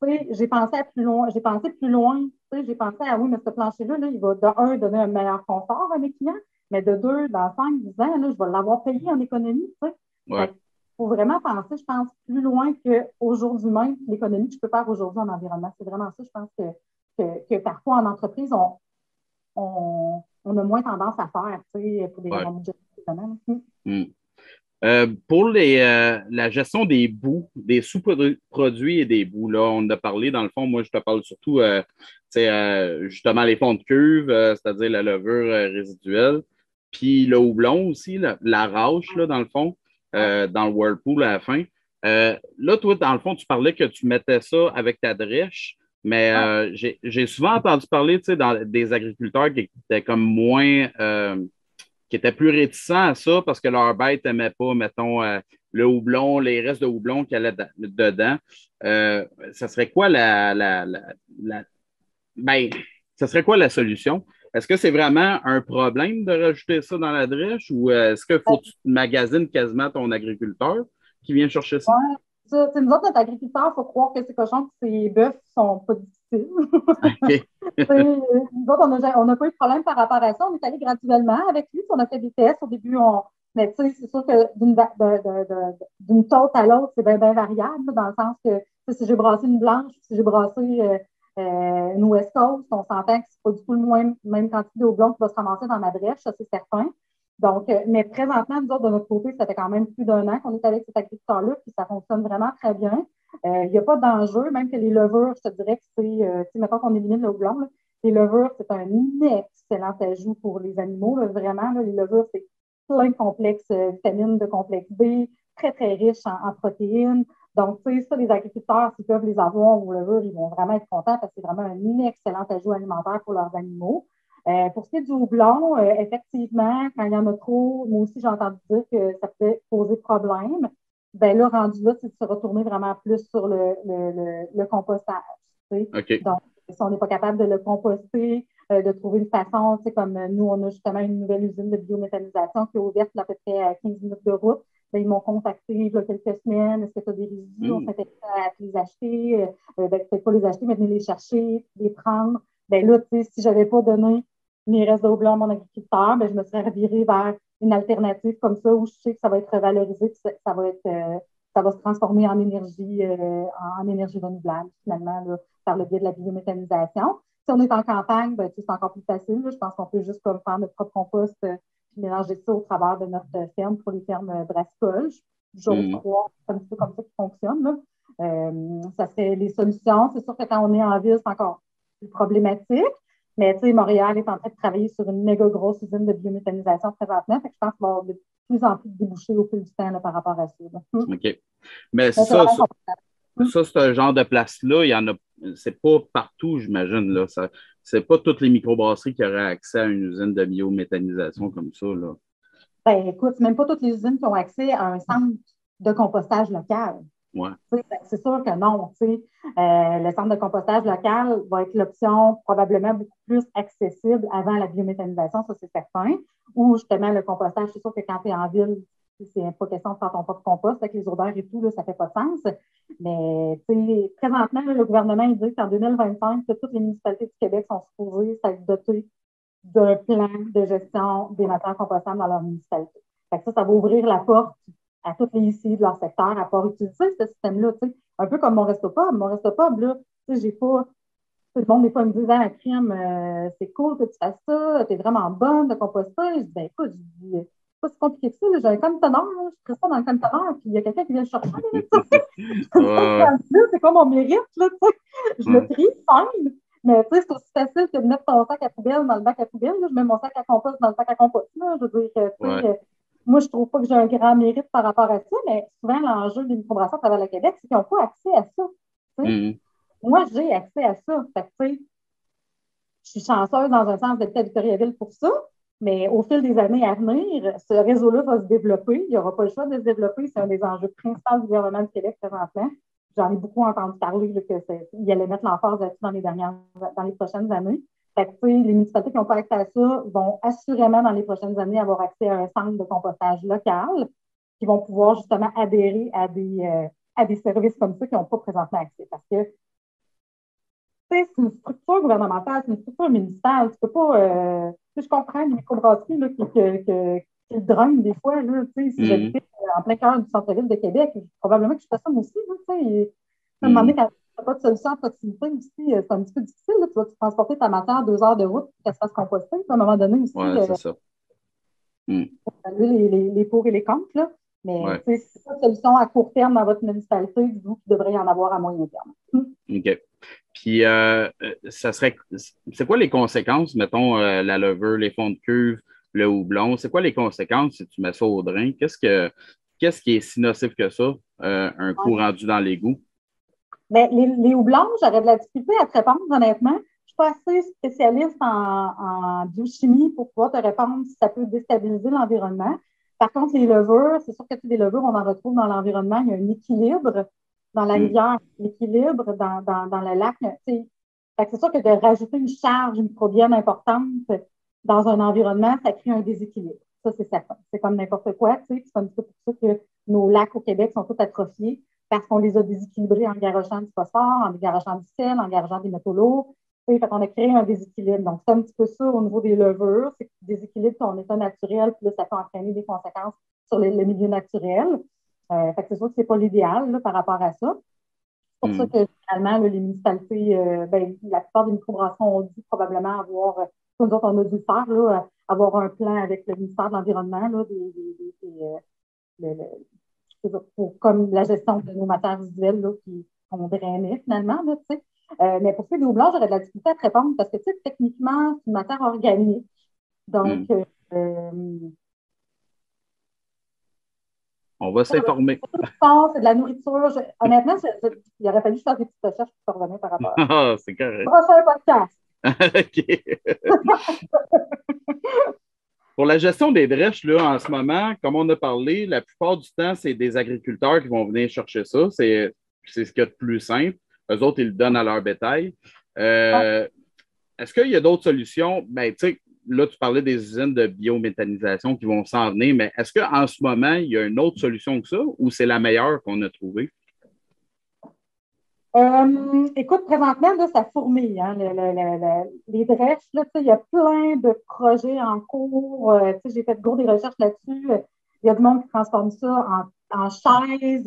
Speaker 2: tu sais, j'ai pensé à plus loin. J'ai pensé plus loin. Tu sais, j'ai pensé à oui, mais ce plancher-là, là, il va de un donner un meilleur confort à mes clients, mais de deux, dans 5, 10 ans, là, je vais l'avoir payé en économie. Tu sais. Fait
Speaker 1: Ouais.
Speaker 2: qu'il faut vraiment penser, je pense, plus loin qu'aujourd'hui même, l'économie que je peux faire aujourd'hui en environnement. C'est vraiment ça, je pense que parfois en entreprise, on a moins tendance à faire, tu sais, pour des
Speaker 1: Ouais.
Speaker 2: raisons budgétaires.
Speaker 1: Mm. Pour la gestion des boues, des sous-produits et des boues, là, on en a parlé, dans le fond, moi, je te parle surtout, justement, les fonds de cuve, c'est-à-dire la levure résiduelle, puis le houblon aussi, la rauche, là, dans le fond, dans le Whirlpool à la fin. Là, toi, dans le fond, tu parlais que tu mettais ça avec ta drèche, mais
Speaker 2: Ouais.
Speaker 1: j'ai souvent entendu parler, tu sais, des agriculteurs qui étaient comme moins... qui étaient plus réticents à ça parce que leur bête n'aimait pas, mettons, le houblon, les restes de houblon qu'il y allait dedans. Ça serait quoi ben, ça serait quoi la solution? Est-ce que c'est vraiment un problème de rajouter ça dans la drèche ou est-ce qu'il faut que tu magasines quasiment ton agriculteur qui vient chercher ça?
Speaker 2: Ouais, ça, nous autres, notre agriculteur, il faut croire que ces cochons et ces bœufs sont pas difficiles.
Speaker 1: OK.
Speaker 2: Nous autres, on n'a pas eu de problème par rapport à ça. On est allé graduellement avec lui. On a fait des tests. Au début, mais c'est sûr que d'une tôte à l'autre, c'est bien, bien variable, dans le sens que si j'ai brassé une blanche, si j'ai brassé une West Coast, on s'entend que c'est pas du tout le même quantité d'eau blonde qui va se ramasser dans ma brèche, ça c'est certain. Donc, mais présentement, nous autres, de notre côté, ça fait quand même plus d'1 an qu'on est avec cet agriculteur-là, puis ça fonctionne vraiment très bien. Il n'y a pas d'enjeu, même que les levures, je te dirais que mettons qu'on élimine le houblon, là, les levures, c'est un excellent ajout pour les animaux. Là, vraiment, là, les levures, c'est plein de complexes vitamines, de complexe B, très, très riche en protéines. Donc, tu sais, ça, les agriculteurs, s'ils peuvent les avoir aux levures, ils vont vraiment être contents parce que c'est vraiment un excellent ajout alimentaire pour leurs animaux. Pour ce qui est du houblon, effectivement, quand il y en a trop, moi aussi, j'ai entendu dire que ça peut poser problème. Ben là, rendu là, c'est de se retourner vraiment plus sur le compostage. Tu sais.
Speaker 1: OK.
Speaker 2: Donc, si on n'est pas capable de le composter, de trouver une façon, tu sais, comme nous, on a justement une nouvelle usine de biométhanisation qui est ouverte à peu près à 15 minutes de route. Ben, ils m'ont contacté il y a quelques semaines. Est-ce que tu as des résidus? On s'intéresse à les acheter. Peut-être pas les acheter, mais venir les chercher, les prendre. Ben là, tu sais, si je n'avais pas donné mes restes de houblon à mon agriculteur, ben, je me serais revirée vers une alternative comme ça où je sais que ça va être valorisé, que ça va se transformer en énergie renouvelable, finalement, là, par le biais de la biométhanisation. Si on est en campagne, ben, c'est encore plus facile. Là. Je pense qu'on peut juste comme faire notre propre compost puis mélanger ça au travers de notre ferme pour les fermes brassicoles. J'ose croire que c'est un petit peu comme ça qui fonctionne. Là. Ça serait les solutions. C'est sûr que quand on est en ville, c'est encore plus problématique. Mais tu sais, Montréal est en train de travailler sur une méga grosse usine de biométhanisation présentement. Fait que je pense qu'il va y avoir de plus en plus de débouchés au fil du temps là, par rapport à ça.
Speaker 1: OK. Mais c'est
Speaker 2: Donc,
Speaker 1: ça, c'est un genre de place-là, il y en a, c'est pas partout, j'imagine, là. C'est pas toutes les microbrasseries qui auraient accès à une usine de biométhanisation comme ça, là.
Speaker 2: ben, écoute, c'est même pas toutes les usines qui ont accès à un centre de compostage local.
Speaker 1: Ouais.
Speaker 2: C'est sûr que non. Le centre de compostage local va être l'option probablement beaucoup plus accessible avant la biométhanisation, ça c'est certain. Ou justement le compostage, c'est sûr que quand tu es en ville, c'est pas question de faire ton propre compost avec les odeurs et tout, là, ça fait pas de sens. Mais présentement, le gouvernement il dit qu'en 2025, que toutes les municipalités du Québec sont supposées s'être dotées d'un plan de gestion des matières compostables dans leur municipalité. Fait que ça va ouvrir la porte à toutes les ici de leur secteur à pouvoir utiliser ce système-là. Un peu comme mon Restopub. Mon Restopub, là, j'ai pas. Tout le monde, des fois, me dit ah, la crème, c'est cool que tu fasses ça, t'es vraiment bonne de composter. Je dis, ben écoute, je dis, c'est pas si compliqué que ça. J'ai un conteneur, je prends ça dans le conteneur, puis il y a quelqu'un qui vient le chercher. C'est quoi mon mérite, là, je le trie fine. Mais tu sais, c'est aussi facile que de mettre ton sac à poubelle dans le bac à poubelle. Là. Je mets mon sac à compost dans le sac à compost. Là. Je veux dire, moi, je ne trouve pas que j'ai un grand mérite par rapport à ça, mais souvent, l'enjeu des microbrasseries à travers le Québec, c'est qu'ils n'ont pas accès à ça. Moi, j'ai accès à ça. Fait que, je suis chanceuse dans un sens d'habiter à Victoriaville pour ça, mais au fil des années à venir, ce réseau-là va se développer. Il n'y aura pas le choix de se développer. C'est un des enjeux principaux du gouvernement du Québec présentement. J'en ai beaucoup entendu parler qu'il allait mettre l'emphase là-dessus dans les prochaines années. Fait que, les municipalités qui n'ont pas accès à ça vont assurément, dans les prochaines années, avoir accès à un centre de compostage local qui vont pouvoir justement adhérer à des services comme ça qui n'ont pas présentement accès. Parce que c'est une structure gouvernementale, c'est une structure municipale. Tu peux pas. Je comprends les microbrasseries là, qui drainent des fois. Là, si j'habitais en plein cœur du centre-ville de Québec, probablement que je ferais ça moi aussi. Là, à un moment donné, quand tu n'as pas de solution en proximité aussi, c'est un petit peu difficile. Là, tu vas te transporter ta matière 2 heures de route pour qu'elle se fasse composter. À un moment donné aussi,
Speaker 1: c'est ça.
Speaker 2: pour saluer les pour et les contre. Là. Mais si c'est pas de solution à court terme dans votre municipalité, dites-vous qu'il devrait y en avoir à moyen terme.
Speaker 1: OK. Puis, c'est quoi les conséquences, mettons, la levure, les fonds de cuve, le houblon? C'est quoi les conséquences si tu mets ça au drain? Qu'est-ce qui est si nocif que ça, un coup rendu dans l'égout?
Speaker 2: Ben, les houblons, j'aurais de la difficulté à te répondre, honnêtement. Je ne suis pas assez spécialiste en biochimie pour pouvoir te répondre si ça peut déstabiliser l'environnement. Par contre, les levures, c'est sûr que des levures, on en retrouve dans l'environnement. Il y a un équilibre dans la rivière, l'équilibre dans le lac. C'est sûr que de rajouter une charge microbienne importante dans un environnement, ça crée un déséquilibre. Ça, c'est certain. C'est comme n'importe quoi. C'est un peu pour ça que nos lacs au Québec sont tous atrophiés parce qu'on les a déséquilibrés en garochant du phosphore, en garochant du sel, en garochant des métaux lourds. Fait qu'on a créé un déséquilibre. Donc, c'est un petit peu ça au niveau des levures. C'est que tu déséquilibres ton état naturel, puis là, ça peut entraîner des conséquences sur le milieu naturel. Fait que c'est sûr que ce n'est pas l'idéal là, par rapport à ça. C'est pour ça que, généralement, les municipalités, la plupart des microbrasseries ont dû probablement avoir, nous autres, on a dû le faire, là, avoir un plan avec le ministère de l'Environnement, là, comme la gestion de nos matières visuelles là, qu'on drainait finalement. Là, mais pour ce qui est des houblons, j'aurais de la difficulté à te répondre parce que techniquement, c'est une matière organique. Donc,
Speaker 1: on va s'informer.
Speaker 2: C'est de la nourriture. Honnêtement, il aurait fallu faire des petites recherches pour te revenir par rapport à ça.
Speaker 1: Ah, c'est correct.
Speaker 2: Prochain podcast.
Speaker 1: OK. Pour la gestion des drèches, là, en ce moment, comme on a parlé, la plupart du temps, c'est des agriculteurs qui vont venir chercher ça. C'est ce qu'il y a de plus simple. Eux autres, ils le donnent à leur bétail. Est-ce qu'il y a d'autres solutions? Ben, tu sais, là, tu parlais des usines de biométhanisation qui vont s'en venir, mais est-ce qu'en ce moment, il y a une autre solution que ça ou c'est la meilleure qu'on a trouvée?
Speaker 2: Écoute, présentement, là, ça fourmille, hein, les drèches. Là, il y a plein de projets en cours. J'ai fait gros des recherches là-dessus. Il y a du monde qui transforme ça en chaises.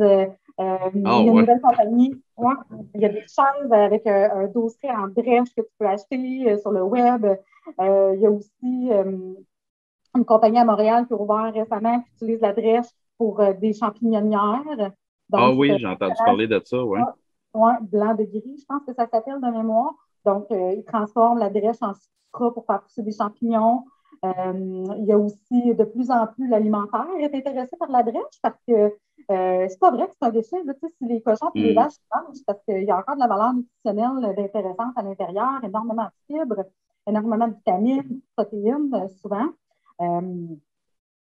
Speaker 2: Il y a une nouvelle compagnie. Ouais, il y a des chaises avec un dossier en drèche que tu peux acheter sur le web. Il y a aussi une compagnie à Montréal qui a ouvert récemment qui utilise la drèche pour des champignonnières. Donc,
Speaker 1: oui, j'ai entendu parler de ça, oui.
Speaker 2: Oui, blanc de gris, je pense que ça s'appelle de mémoire. Donc, ils transforment la drèche en substrat pour faire pousser des champignons. Il y a aussi de plus en plus l'alimentaire est intéressé par la drèche parce que c'est pas vrai que c'est un déchet. Là, si les cochons et les vaches mangent, parce qu'il y a encore de la valeur nutritionnelle d'intéressante à l'intérieur, énormément de fibres, énormément de vitamines, de protéines, souvent.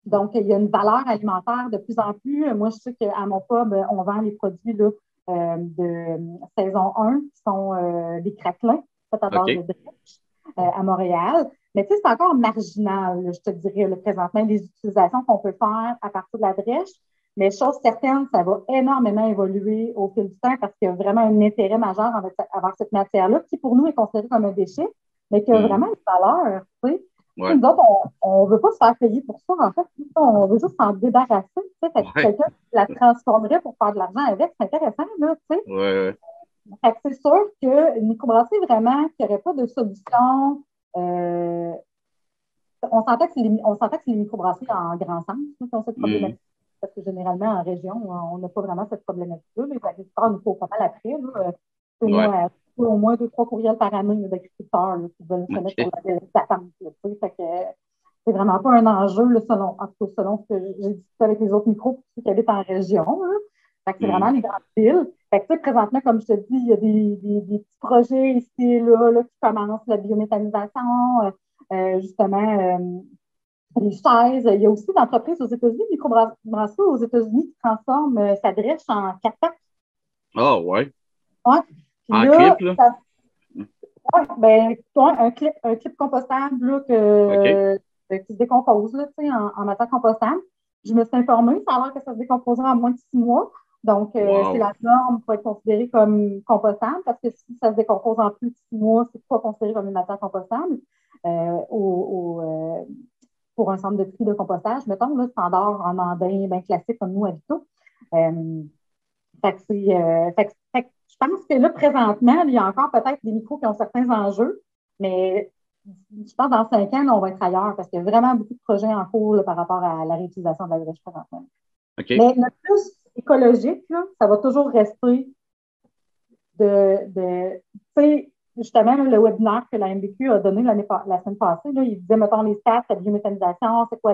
Speaker 2: Donc, il y a une valeur alimentaire de plus en plus. Moi, je sais qu'à mon pub, on vend les produits là, de saison 1, qui sont des craquelins, faits à base de drèche à Montréal. Mais tu sais, c'est encore marginal, là, je te dirais, là, présentement, les utilisations qu'on peut faire à partir de la drèche. Mais chose certaine, ça va énormément évoluer au fil du temps parce qu'il y a vraiment un intérêt majeur avec cette matière-là, qui pour nous est considérée comme un déchet, mais qui a vraiment une valeur. Tu sais. Ouais. Nous autres, on ne veut pas se faire payer pour ça, en fait. On veut juste s'en débarrasser. Tu sais, quelqu'un qui la transformerait pour faire de l'argent avec, c'est intéressant, là, tu sais.
Speaker 1: Ouais.
Speaker 2: Fait que c'est sûr qu'une microbrasserie, vraiment, qui n'aurait pas de solution. On s'entend que c'est les microbrasseries en grand sens qui ont cette problématique. Parce que généralement, en région, on n'a pas vraiment cette problématique-là. Les agriculteurs nous font pas mal après. Moi, au moins 2-3 courriels par année d'agriculteurs qui veulent se mettre sur la liste d'attente. Fait que c'est vraiment pas un enjeu, là, selon ce que j'ai discuté avec les autres micros pour ceux qui habitent en région. Là. Fait que c'est vraiment les grandes villes. Fait que, présentement, comme je te dis, il y a des petits projets ici là, qui commencent, la biométhanisation, justement, les chaises. Il y a aussi d'entreprises aux États-Unis, microbrasseries aux États-Unis qui transforment sa drèche en 4-pack.
Speaker 1: Ah, ouais.
Speaker 2: Ouais.
Speaker 1: En clip, là?
Speaker 2: Un clip compostable là, qui se décompose là, en matière compostable. Je me suis informée, ça a l'air que ça se décomposera en moins de 6 mois. Donc, c'est la norme pour être considéré comme compostable parce que si ça se décompose en plus de 6 mois, c'est pas considéré comme une matière compostable. Pour un centre de tri de compostage, mettons, là, standard en andin, bien classique comme nous, habitons. Fait que je pense que là, présentement, il y a encore peut-être des micros qui ont certains enjeux, mais je pense que dans 5 ans, là, on va être ailleurs parce qu'il y a vraiment beaucoup de projets en cours là, par rapport à la réutilisation de la drèche présentement.
Speaker 1: Okay.
Speaker 2: Mais le plus écologique, là, ça va toujours rester tu sais, justement, le webinaire que la MBQ a donné la semaine passée, là, il disait, mettons, les stats, la biométhanisation, c'est quoi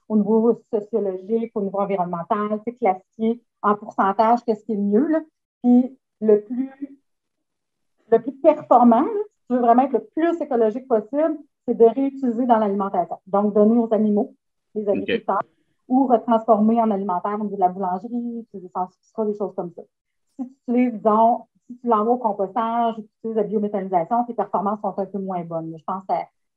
Speaker 2: au niveau sociologique, au niveau environnemental, c'est classifié en pourcentage, qu'est-ce qui est mieux. Là. Puis le plus performant, là, si tu veux vraiment être le plus écologique possible, c'est de réutiliser dans l'alimentation. Donc, donner aux animaux, les agriculteurs, ou retransformer en alimentaire au niveau de la boulangerie, utiliser sans substrat, des choses comme ça. Si tu utilises, disons, si tu l'envoies au compostage ou tu utilises la biométhanisation, tes performances sont un peu moins bonnes. Je pense que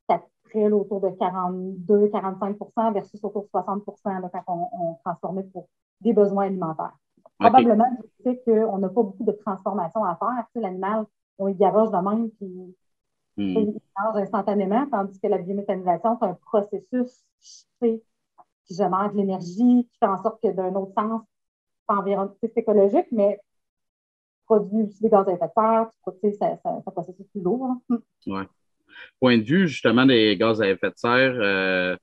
Speaker 2: ça serait autour de 42-45 versus autour de 60 là, quand on transformait pour des besoins alimentaires. Probablement du fait qu'on n'a pas beaucoup de transformation à faire. Tu sais, l'animal, on y garoche de même, puis il change instantanément, tandis que la biométhanisation, c'est un processus qui génère de l'énergie, qui fait en sorte que d'un autre sens, c'est écologique, mais produit aussi des gaz à effet de serre, c'est un processus plus lourd.
Speaker 1: Oui. Point de vue, justement, des gaz à effet de serre,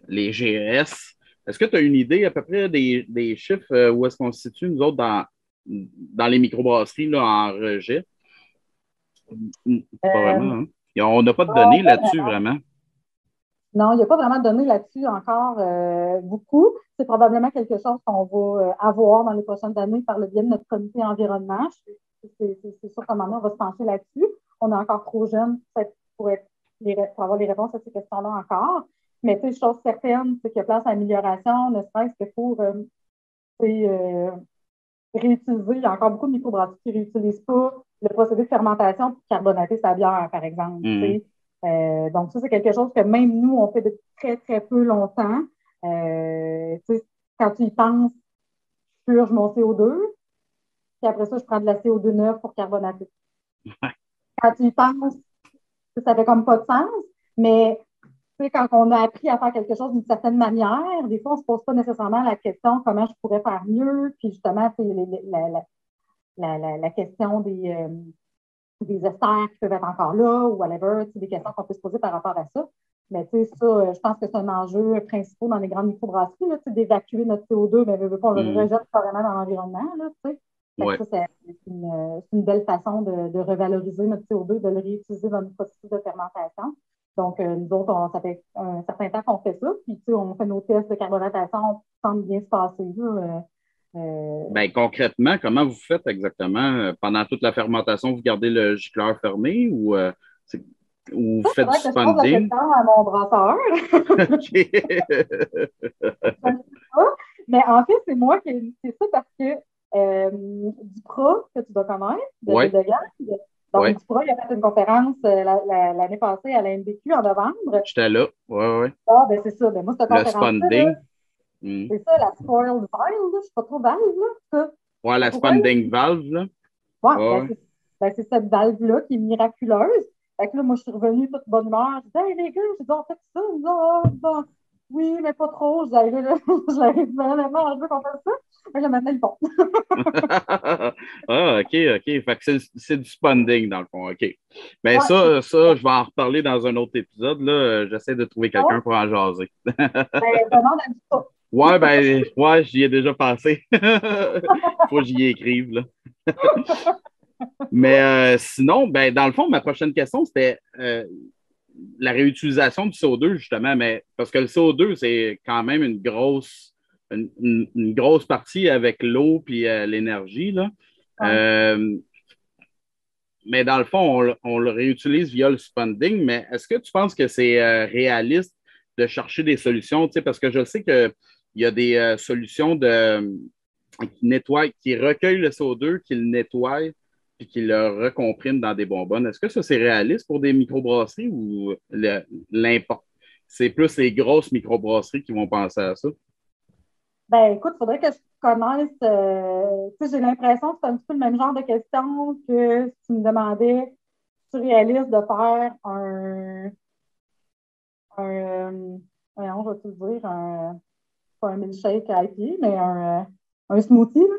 Speaker 1: les GRS, Est-ce que tu as une idée à peu près des chiffres où est-ce qu'on se situe, nous autres, dans les microbrasseries là, en rejet? Pas vraiment,
Speaker 2: Euh,
Speaker 1: hein? Et on n'a pas de
Speaker 2: non,
Speaker 1: données
Speaker 2: pas
Speaker 1: là-dessus,
Speaker 2: vraiment.
Speaker 1: vraiment.
Speaker 2: Non, il n'y a pas vraiment de données là-dessus encore beaucoup. C'est probablement quelque chose qu'on va avoir dans les prochaines années par le biais de notre comité environnement. C'est sûr qu'à un moment donné, on va se pencher là-dessus. On est encore trop jeune peut-être pour avoir les réponses à ces questions-là encore. Mais tu sais, chose certaine, c'est qu'il y a place à amélioration, ne serait-ce que pour réutiliser. Il y a encore beaucoup de microbrasseries qui ne réutilisent pas le procédé de fermentation pour carbonater sa bière, par exemple.
Speaker 1: Mhm.
Speaker 2: Donc, ça, c'est quelque chose que même nous, on fait depuis très, très peu longtemps. Quand tu y penses, je purge mon CO2, puis après ça, je prends de la CO2 neuve pour carbonater. Quand tu y penses, ça fait comme pas de sens, mais quand on a appris à faire quelque chose d'une certaine manière, des fois, on ne se pose pas nécessairement la question comment je pourrais faire mieux, puis justement, la question des esters qui peuvent être encore là ou whatever, des questions qu'on peut se poser par rapport à ça. Mais tu sais, ça, je pense que c'est un enjeu principal dans les grandes microbrasseries, là, d'évacuer notre CO2, mais on le
Speaker 1: Mhm.
Speaker 2: rejette carrément dans l'environnement. Là, tu sais. Fait que
Speaker 1: Ouais.
Speaker 2: ça, c'est une belle façon de revaloriser notre CO2, de le réutiliser dans notre processus de fermentation. Donc, nous autres, ça fait un certain temps qu'on fait ça. Puis, tu sais, on fait nos tests de carbonatation, ça semble bien se passer. Là,
Speaker 1: Ben, concrètement, comment vous faites exactement? Pendant toute la fermentation, vous gardez le gicleur fermé c'est- ou vous
Speaker 2: il
Speaker 1: faites du
Speaker 2: faudrait que je pose la
Speaker 1: spunding?
Speaker 2: question à mon brasseur.
Speaker 1: OK.
Speaker 2: Je ne sais pas. Mais en fait, c'est moi qui c'est ça parce que Duprat, que tu dois connaître, de
Speaker 1: Ouais,
Speaker 2: Ville de Galles. Donc,
Speaker 1: ouais.
Speaker 2: Duprat, il a fait une conférence l'année passée à la NBQ en novembre.
Speaker 1: J'étais là. Ouais, ouais.
Speaker 2: Ah, ben c'est ça. Ben, moi, cette
Speaker 1: Le
Speaker 2: conférence-là, là,
Speaker 1: spunding. Mhm.
Speaker 2: c'est ça, la spoiled vibe, là. Je ne suis pas trop valve, là. Ça.
Speaker 1: Ouais,
Speaker 2: C'est
Speaker 1: la
Speaker 2: pourquoi, là?
Speaker 1: spunding valve, là.
Speaker 2: Ouais,
Speaker 1: Ouais, ouais.
Speaker 2: ben, c'est cette valve-là qui est miraculeuse. Fait que là, moi, je suis revenue toute bonne humeur. Je disais, hey, les gars, j'ai dit, on fait ça. Ils me disent, ah, bon, oui, mais pas trop. Je disais, là, je leur ai dit, honnêtement, je veux qu'on fasse ça. Fait que là, maintenant, ils font.
Speaker 1: Ah, OK, OK. Fait que c'est du spunding, dans le fond. OK. Ben,
Speaker 2: Ouais, c'est
Speaker 1: ça, je vais en reparler dans un autre épisode, là. J'essaie de trouver
Speaker 2: ça.
Speaker 1: quelqu'un pour en jaser.
Speaker 2: Ben, demande à du pas.
Speaker 1: Ouais, ben, ouais, j'y ai déjà passé. Faut que j'y écrive, là. Mais sinon, ben, dans le fond, ma prochaine question, c'était la réutilisation du CO2, justement, mais parce que le CO2, c'est quand même une grosse partie avec l'eau puis l'énergie, là.
Speaker 2: Ouais.
Speaker 1: Euh, mais dans le fond, on le réutilise via le spending, mais est-ce que tu penses que c'est réaliste de chercher des solutions? Tu sais, parce que je sais qu'il y a des solutions qui nettoient, qui recueillent le CO2, qui le nettoient, puis qui le recompriment dans des bonbonnes. Est-ce que ça, c'est réaliste pour des microbrasseries ou c'est plus les grosses microbrasseries qui vont penser à ça?
Speaker 2: Ben, écoute, il faudrait que je connaisse. Tu sais, j'ai l'impression que c'est un petit peu le même genre de question que si tu me demandais si c'est réaliste de faire un voyons, je vais te le dire, pas un milkshake à pied, mais un smoothie. Là.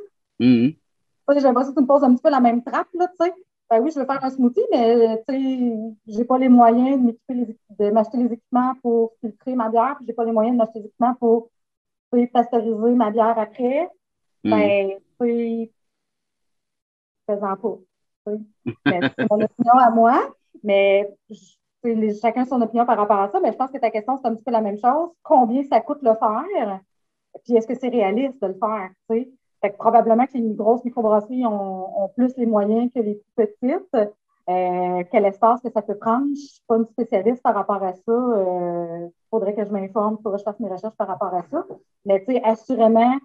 Speaker 1: Mhm.
Speaker 2: Tu sais, j'ai l'impression que tu me poses un petit peu la même trappe, là, tu sais. Ben oui, je veux faire un smoothie, mais tu sais, j'ai pas les moyens de m'acheter les équipements pour filtrer ma bière, puis j'ai pas les moyens de m'acheter les équipements pour tu sais, pasteuriser ma bière après.
Speaker 1: Mhm.
Speaker 2: Ben, tu sais, faisant pas. Tu sais. Mais c'est mon opinion à moi, mais chacun son opinion par rapport à ça, mais je pense que ta question, c'est un petit peu la même chose. Combien ça coûte le faire? Puis est-ce que c'est réaliste de le faire? Tu sais? Fait que probablement que les grosses microbrasseries ont plus les moyens que les plus petites. Quel espace que ça peut prendre? Je ne suis pas une spécialiste par rapport à ça. Il faudrait que je m'informe, il faudrait que je fasse mes recherches par rapport à ça. Mais tu sais, assurément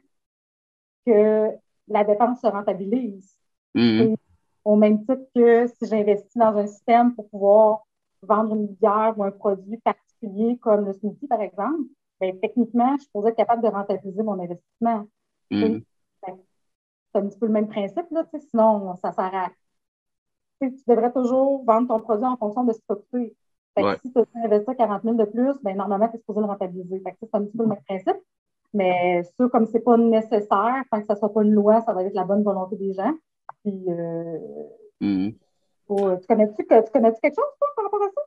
Speaker 2: que la dépense se rentabilise.
Speaker 1: Mhm.
Speaker 2: C'est au même titre que si j'investis dans un système pour pouvoir vendre une bière ou un produit particulier comme le smoothie, par exemple, bien, techniquement, je pourrais être capable de rentabiliser mon investissement.
Speaker 1: Mhm.
Speaker 2: C'est un petit peu le même principe, là, sinon, ça sert à. Tu devrais toujours vendre ton produit en fonction de ce que tu as coûté. Fait que
Speaker 1: Ouais.
Speaker 2: si tu as investi 40 000 de plus, ben, normalement, tu es supposé le rentabiliser. Fait que c'est un petit peu le même principe. Mais ça, comme c'est pas nécessaire, tant que ça soit pas une loi, ça va être la bonne volonté des gens. Puis,
Speaker 1: Mhm.
Speaker 2: tu connais-tu quelque chose, toi, par rapport à ça?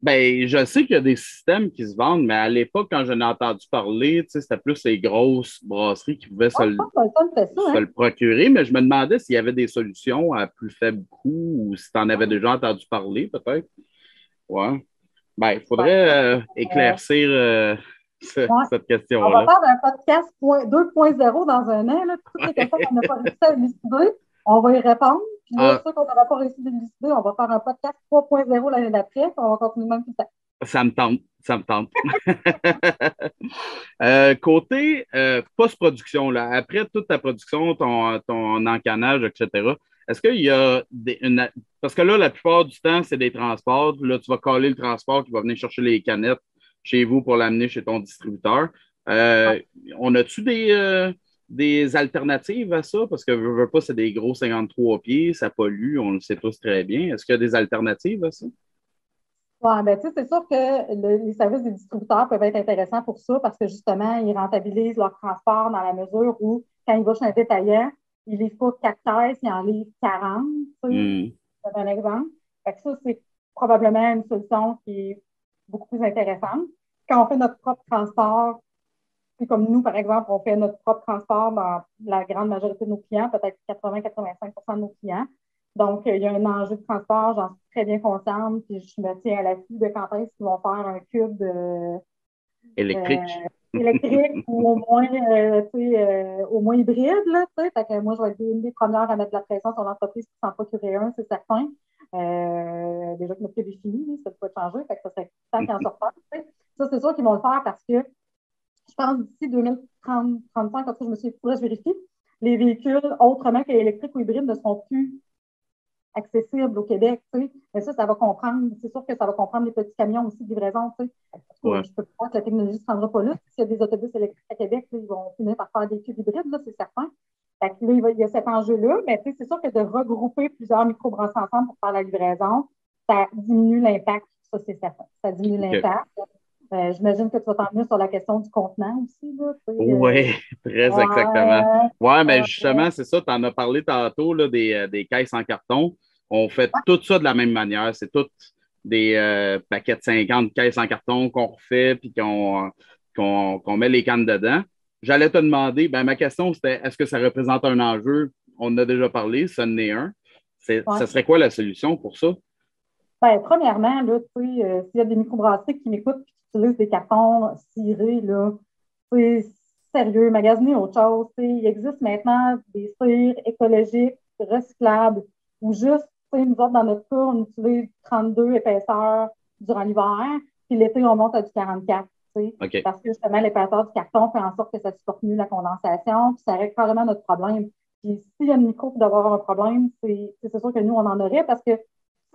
Speaker 1: Ben, je sais qu'il y a des systèmes qui se vendent, mais à l'époque, quand j'en ai entendu parler, tu sais, c'était plus les grosses brasseries qui pouvaient
Speaker 2: Ah, je pense que Molson fait ça,
Speaker 1: se
Speaker 2: hein?
Speaker 1: le procurer, mais je me demandais s'il y avait des solutions à plus faible coût ou si tu en avais déjà entendu parler, peut-être. Ouais. Ben, il
Speaker 2: Ben,
Speaker 1: faudrait
Speaker 2: euh,
Speaker 1: éclaircir
Speaker 2: ouais.
Speaker 1: cette
Speaker 2: On va
Speaker 1: question-là.
Speaker 2: faire un podcast 2.0 dans un an, là, toutes les questions qu'on n'a pas réussi à élucider, on va y répondre. Puis là,
Speaker 1: Ah,
Speaker 2: ceux qu'on n'aura pas réussi à élucider, on va faire un podcast 3.0 l'année d'après, puis on va continuer même tout le temps.
Speaker 1: ça me tente, ça me tente. Côté post-production, là, après toute ta production, ton encanage, etc., est-ce qu'il y a Parce que là, la plupart du temps, c'est des transports. Là, tu vas coller le transport qui va venir chercher les canettes chez vous pour l'amener chez ton distributeur.
Speaker 2: Ouais.
Speaker 1: Euh, on a-tu des alternatives à ça? Parce que veux pas, c'est des gros 53 pieds, ça pollue, on le sait tous très bien. Est-ce qu'il y a des alternatives à ça?
Speaker 2: Ouais, ben, tu sais, c'est sûr que les services des distributeurs peuvent être intéressants pour ça parce que justement, ils rentabilisent leur transport dans la mesure où, quand ils vont chez un détaillant, ils livrent pas 4 caisses, ils en livrent 40. Tu sais,
Speaker 1: Hmm.
Speaker 2: c'est un exemple. Fait que ça, c'est probablement une solution qui est beaucoup plus intéressante. Quand on fait notre propre transport, puis comme nous, par exemple, on fait notre propre transport dans la grande majorité de nos clients, peut-être 80-85 de nos clients. Donc, il y a un enjeu de transport, j'en suis très bien consciente, puis je me tiens à l'affût de quand est-ce qu'ils vont faire un cube
Speaker 1: Électrique.
Speaker 2: électrique ou au moins hybride, là, tu sais. Fait que moi, je vais être une des premières à mettre de la pression sur l'entreprise qui s'en procurer un, c'est certain. Déjà que notre cube est fini, ça peut changer, fait que ça serait temps qu'il en sorte un, tu sais. Ça, c'est sûr qu'ils vont le faire parce que je pense d'ici 2030-35, comme ça, je me suis je vérifie, les véhicules autrement qu'électriques ou hybrides ne seront plus accessibles au Québec. Tu sais. Mais ça va comprendre, c'est sûr que ça va comprendre les petits camions aussi de livraison. Tu sais.
Speaker 1: Ouais.
Speaker 2: Je peux pas croire que la technologie ne se rendra pas là. S'il y a des autobus électriques à Québec, là, ils vont finir par faire des cubes hybrides, là, c'est certain. Fait que là, il y a cet enjeu-là, mais tu sais, c'est sûr que de regrouper plusieurs microbrasseries ensemble pour faire la livraison, ça diminue l'impact. Ça, c'est certain. Ça diminue
Speaker 1: OK.
Speaker 2: l'impact. J'imagine que tu vas t'en venir sur la question du contenant aussi. Là,
Speaker 1: Oui, très exactement.
Speaker 2: ouais,
Speaker 1: Ouais, mais
Speaker 2: ouais,
Speaker 1: justement, c'est ça, tu en as parlé tantôt, là, des caisses en carton. On fait tout ça de la même manière. C'est toutes des paquets de 50 caisses en carton qu'on refait puis qu'on met les cannes dedans. J'allais te demander, ben, ma question, c'était est-ce que ça représente un enjeu? On en a déjà parlé, ça en est un.
Speaker 2: ouais.
Speaker 1: Ça serait quoi la solution pour ça?
Speaker 2: Ben, premièrement, là, s'il y a des microbrasseries qui m'écoutent et qui utilisent des cartons cirés, là, sérieux, magasiner autre chose. Il existe maintenant des cires écologiques, recyclables, ou juste, nous autres, dans notre cas, on utilise 32 épaisseurs durant l'hiver, puis l'été, on monte à du 44.
Speaker 1: OK.
Speaker 2: Parce que justement, l'épaisseur du carton fait en sorte que ça supporte mieux la condensation, puis ça règle carrément notre problème. Puis s'il y a une micro qui doit avoir un problème, c'est sûr que nous, on en aurait parce que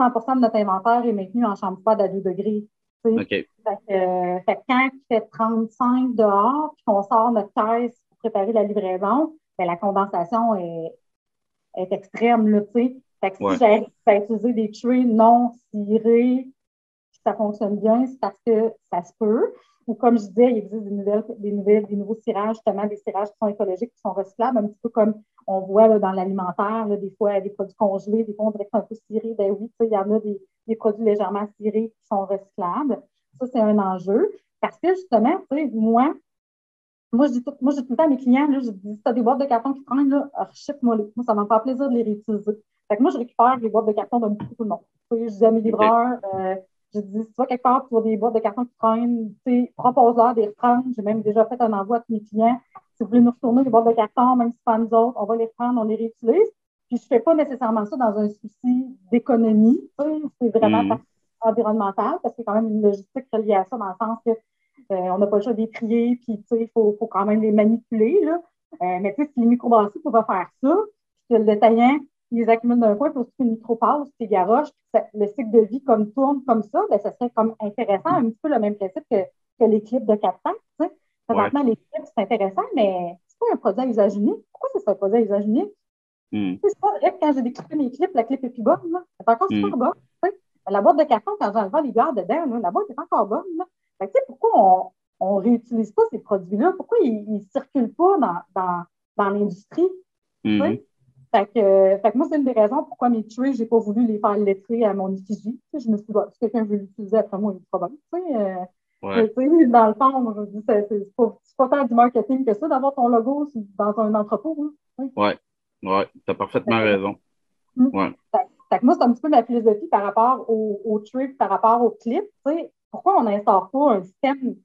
Speaker 2: 100 de notre inventaire est maintenu en chambre froide à 2 degrés.
Speaker 1: OK.
Speaker 2: Fait que quand il fait 35 dehors, puis qu'on sort notre caisse pour préparer la livraison, ben, la condensation est extrême. Là, fait que si
Speaker 1: Ouais.
Speaker 2: j'arrive à utiliser des trays non cirés, ça fonctionne bien, c'est parce que ça se peut. Ou comme je disais, il existe des nouveaux cirages, justement des cirages qui sont écologiques, qui sont recyclables, un petit peu comme on voit là, dans l'alimentaire, là, des fois des produits congelés, des fois on dirait que c'est un peu ciré. Ben oui, il y en a des produits légèrement cirés qui sont recyclables. Ça, c'est un enjeu. Parce que justement, moi, je dis tout le temps à mes clients, là, je dis, si tu as des boîtes de carton qui traînent, là, ship-moi les. Moi, ça va me faire plaisir de les réutiliser. Fait que moi, je récupère les boîtes de carton d'un petit peu tout le monde. Je dis à mes
Speaker 1: OK.
Speaker 2: livreurs, je dis, si tu vas quelque part, tu vois des boîtes de carton qui traînent, propose-leur des reprendre. J'ai même déjà fait un envoi à tous mes clients. Si vous voulez nous retourner les boîtes de carton, même si ce pas nous autres, on va les reprendre, on les réutilise. Puis je ne fais pas nécessairement ça dans un souci d'économie. C'est vraiment
Speaker 1: Mhm.
Speaker 2: environnemental parce qu'il y a quand même une logistique reliée à ça dans le sens que on n'a pas le choix de les trier, puis il faut quand même les manipuler. Là. Mais si les microbrasseries pouvaient faire ça, puis que le détaillant, il les accumule d'un coin, puis aussi une micropasse, puis garoche, puis le cycle de vie comme tourne comme ça, ben, ça serait comme intéressant, un petit peu le même principe que les clips de 4 temps.
Speaker 1: Ouais.
Speaker 2: Présentement, les clips, c'est intéressant, mais c'est pas un produit à usage unique. Pourquoi c'est un produit à usage unique?
Speaker 1: Mhm.
Speaker 2: C'est pas vrai que quand j'ai découpé mes clips, la clip est plus bonne. Là. Elle est encore super
Speaker 1: Mhm.
Speaker 2: bonne. La boîte de carton, quand j'enlève les bières dedans, là, la boîte est encore bonne. Là. Fait que, pourquoi on ne réutilise pas ces produits-là? Pourquoi ils ne circulent pas dans l'industrie?
Speaker 1: Mhm.
Speaker 2: Fait que moi, c'est une des raisons pourquoi mes trays, je n'ai pas voulu les faire lettrer à mon effigie. Tu sais, je me suis dit, bah, si quelqu'un veut l'utiliser après moi, il est pas bon. Tu sais, mais tu sais, dans le fond, moi, je dis, c'est pas tant du marketing que ça, d'avoir ton logo dans un entrepôt. Hein.
Speaker 1: Ouais, ouais, tu as parfaitement raison. Ouais.
Speaker 2: Fait que moi, c'est un petit peu ma philosophie par rapport au trip, par rapport au clip. Tu sais, pourquoi on n'instaure pas un système qui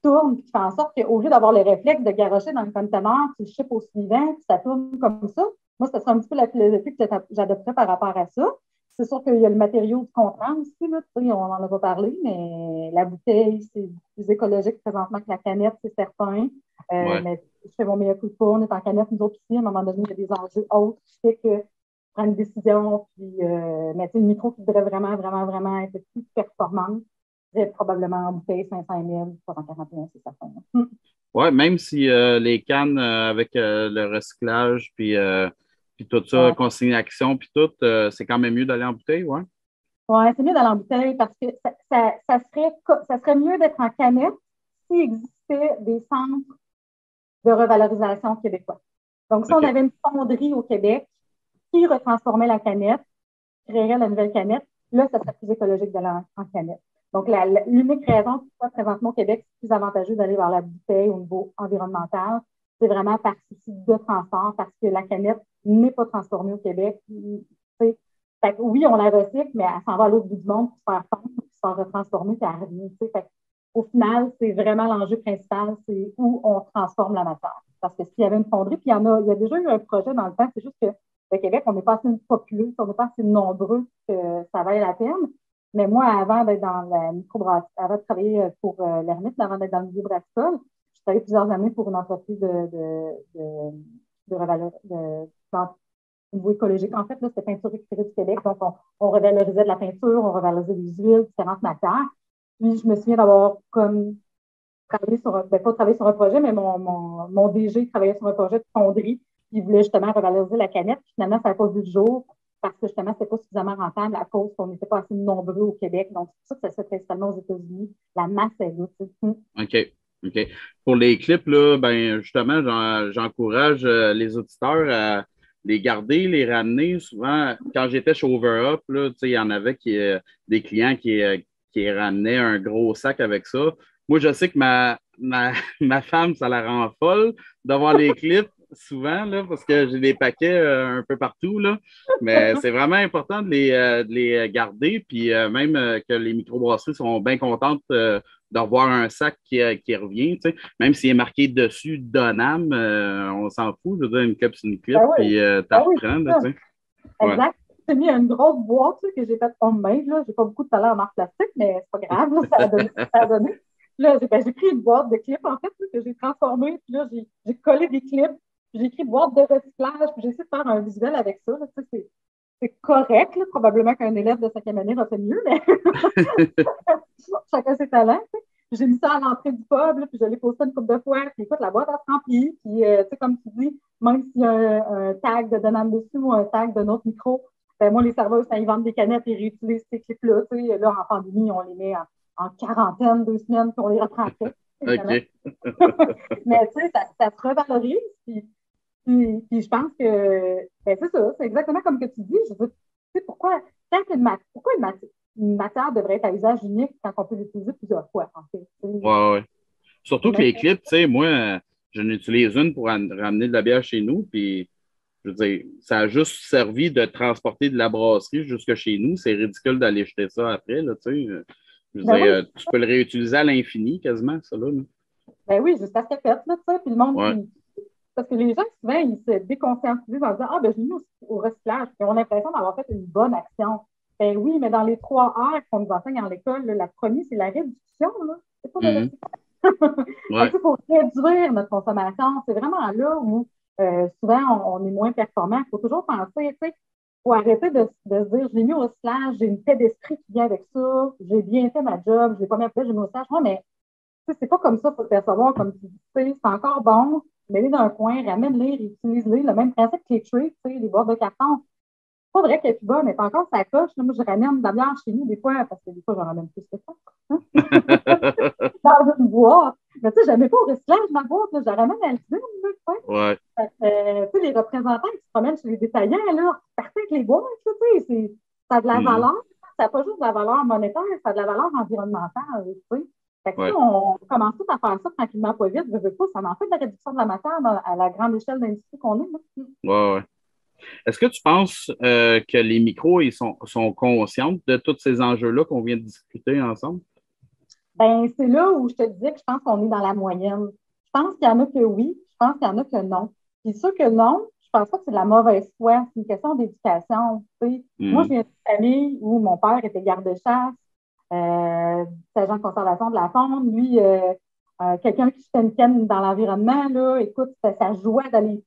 Speaker 2: tourne et qui fait en sorte qu'au lieu d'avoir le réflexe de garrocher dans le conteneur, tu le ships au suivant, puis ça tourne comme ça. Moi, ce serait un petit peu la philosophie que j'adopterais par rapport à ça. C'est sûr qu'il y a le matériau du contenant aussi, là, on n'en a pas parlé, mais la bouteille, c'est plus écologique présentement que la canette, c'est certain. Mais je fais mon meilleur coup de peau, on est en canette, nous autres aussi, à un moment donné, il y a des enjeux autres qui fait que prendre une décision, puis mais une micro qui devrait vraiment, vraiment, vraiment être plus performante, serait probablement en bouteille 500 ml, 341, c'est certain.
Speaker 1: Oui, même si les cannes avec le recyclage, puis tout ça, consignation, puis tout, c'est quand même mieux d'aller en bouteille, ouais.
Speaker 2: Oui, c'est mieux d'aller en bouteille parce que ça serait mieux d'être en canette s'il existait des centres de revalorisation québécois. Donc, si on avait une fonderie au Québec qui retransformait la canette, créerait la nouvelle canette, là, ça serait plus écologique d'aller en canette. Donc, l'unique raison pourquoi présentement au Québec, c'est plus avantageux d'aller vers la bouteille au niveau environnemental, c'est vraiment par souci de transport, parce que la canette n'est pas transformée au Québec. Fait que, oui, on la recycle, mais elle s'en va à l'autre bout du monde pour se faire fondre, puis se faire retransformer, puis elle revient. Au final, c'est vraiment l'enjeu principal, c'est où on transforme la matière. Parce que s'il y avait une fonderie, puis il y a déjà eu un projet dans le temps, c'est juste que le Québec, on n'est pas assez populeux, on n'est pas assez nombreux que ça vaille la peine. Mais moi, avant d'être dans la microbrasserie, avant de travailler pour l'Hermite, avant d'être dans le milieu brassicole, je travaillé plusieurs années pour une entreprise au niveau écologique. En fait, là, c'était Peinture récupérée du Québec. Donc, on revalorisait de la peinture, on revalorisait des huiles, différentes matières. Puis, je me souviens d'avoir comme travaillé sur, pas travaillé sur un projet, mais mon DG travaillait sur un projet de fonderie. Puis, il voulait justement revaloriser la canette. Puis, finalement, ça n'a pas vu le jour parce que justement, ce n'était pas suffisamment rentable à cause qu'on n'était pas assez nombreux au Québec. Donc, c'est pour ça que ça se fait principalement aux États-Unis. La masse est là.
Speaker 1: OK. OK. Pour les clips, là, ben, justement, j'encourage les auditeurs à les garder, les ramener. Souvent, quand j'étais chez OverUp, là, il y en avait des clients qui ramenaient un gros sac avec ça. Moi, je sais que ma femme, ça la rend folle d'avoir les clips souvent, là, parce que j'ai des paquets un peu partout, là. Mais c'est vraiment important de les garder, puis même que les microbrasseries sont bien contentes d'avoir un sac qui revient, tu sais. Même s'il est marqué dessus Donam, on s'en fout. Je veux dire, une clip, c'est une clip, puis t'en reprends, tu sais.
Speaker 2: Exact. J'ai mis une grosse boîte là, que j'ai faite homemade. Je n'ai pas beaucoup de talent en art plastique, mais c'est pas grave, là, ça a donné. Là, j'ai pris une boîte de clips, en fait, là, que j'ai transformée. Puis là, j'ai collé des clips. J'ai écrit boîte de recyclage. Puis j'ai essayé de faire un visuel avec ça. Là, c'est correct. Là, probablement qu'un élève de 5e année aurait fait mieux, mais chacun ses talents. T'sais. J'ai mis ça à l'entrée du pub, là, puis je l'ai posté une couple de fois. Puis écoute, la boîte a se remplit. Puis, comme tu dis, même s'il y a un tag de Donam dessus ou un tag de notre micro, ben moi, les serveurs, quand ils vendent des canettes, ils réutilisent ces clips-là. Là, en pandémie, on les met en quarantaine, 2 semaines, puis on les reprend après.
Speaker 1: OK.
Speaker 2: Mais tu sais, ça se revalorise. Puis je pense que ben, c'est ça, c'est exactement comme que tu dis. Je veux, tu sais, pourquoi une matière devrait être à usage unique quand on peut l'utiliser plusieurs fois, en fait.
Speaker 1: Ouais. Surtout que les clips, tu sais, moi, j'en utilise une pour ramener de la bière chez nous, puis je veux dire, ça a juste servi de transporter de la brasserie jusque chez nous. C'est ridicule d'aller jeter ça après, là, tu sais. Je veux dire, tu peux le réutiliser à l'infini, quasiment, ça, là.
Speaker 2: Ben oui, juste parce que fait, là, tu sais, puis le monde,
Speaker 1: Ouais.
Speaker 2: parce que les gens, souvent, ils se déconscientisent en disant, ah, ben, je l'ai mis au recyclage. Ils ont l'impression d'avoir fait une bonne action. Ben oui, mais dans les 3 R qu'on nous enseigne à l'école, la première, c'est la réduction, là. C'est pas le recyclage.
Speaker 1: Ouais.
Speaker 2: Il faut réduire notre consommation. C'est vraiment là où souvent on est moins performant. Il faut toujours penser, tu sais, il faut arrêter de se dire, je l'ai mis au recyclage, j'ai une paix d'esprit qui vient avec ça, j'ai bien fait ma job, je l'ai pas mis après, j'ai mis au recyclage. Non, mais c'est pas comme ça pour le percevoir, comme tu dis, c'est encore bon, mets-les dans un coin, ramène-les, réutilise-les. Le même principe que les trays, les boîtes de carton. C'est pas vrai qu'elle est plus bonne, mais encore ça coche. Là, moi, je ramène de la bière chez nous des fois, parce que des fois, j'en ramène plus que ça. Hein? Dans une boîte. Mais tu sais, j'aimais pas au recyclage ma boîte, là, j'aurais même à le dire, là, tu sais.
Speaker 1: Ouais.
Speaker 2: Tu sais, les représentants qui se promènent chez les détaillants, là, partent avec les boîtes, là, tu sais, ça a de la
Speaker 1: Mhm.
Speaker 2: valeur. Ça n'a pas juste de la valeur monétaire, ça a de la valeur environnementale, tu sais. Fait que, tu sais,
Speaker 1: Ouais.
Speaker 2: on commence tout à faire ça tranquillement, pas vite, je veux pas, ça en fait de la réduction de la matière à la grande échelle d'industrie qu'on est, là.
Speaker 1: Ouais, ouais. Est-ce que tu penses que les micros sont conscients de tous ces enjeux-là qu'on vient de discuter ensemble?
Speaker 2: Ben, c'est là où je te disais que je pense qu'on est dans la moyenne. Je pense qu'il y en a que oui, je pense qu'il y en a que non. Puis ceux que non, je pense pas que c'est de la mauvaise foi, c'est une question d'éducation. Tu sais. Moi, je
Speaker 1: Mhm.
Speaker 2: viens d'une famille où mon père était garde-chasse, agent de conservation de la faune. Lui, quelqu'un qui se une canne dans l'environnement, là, écoute, ça jouait d'aller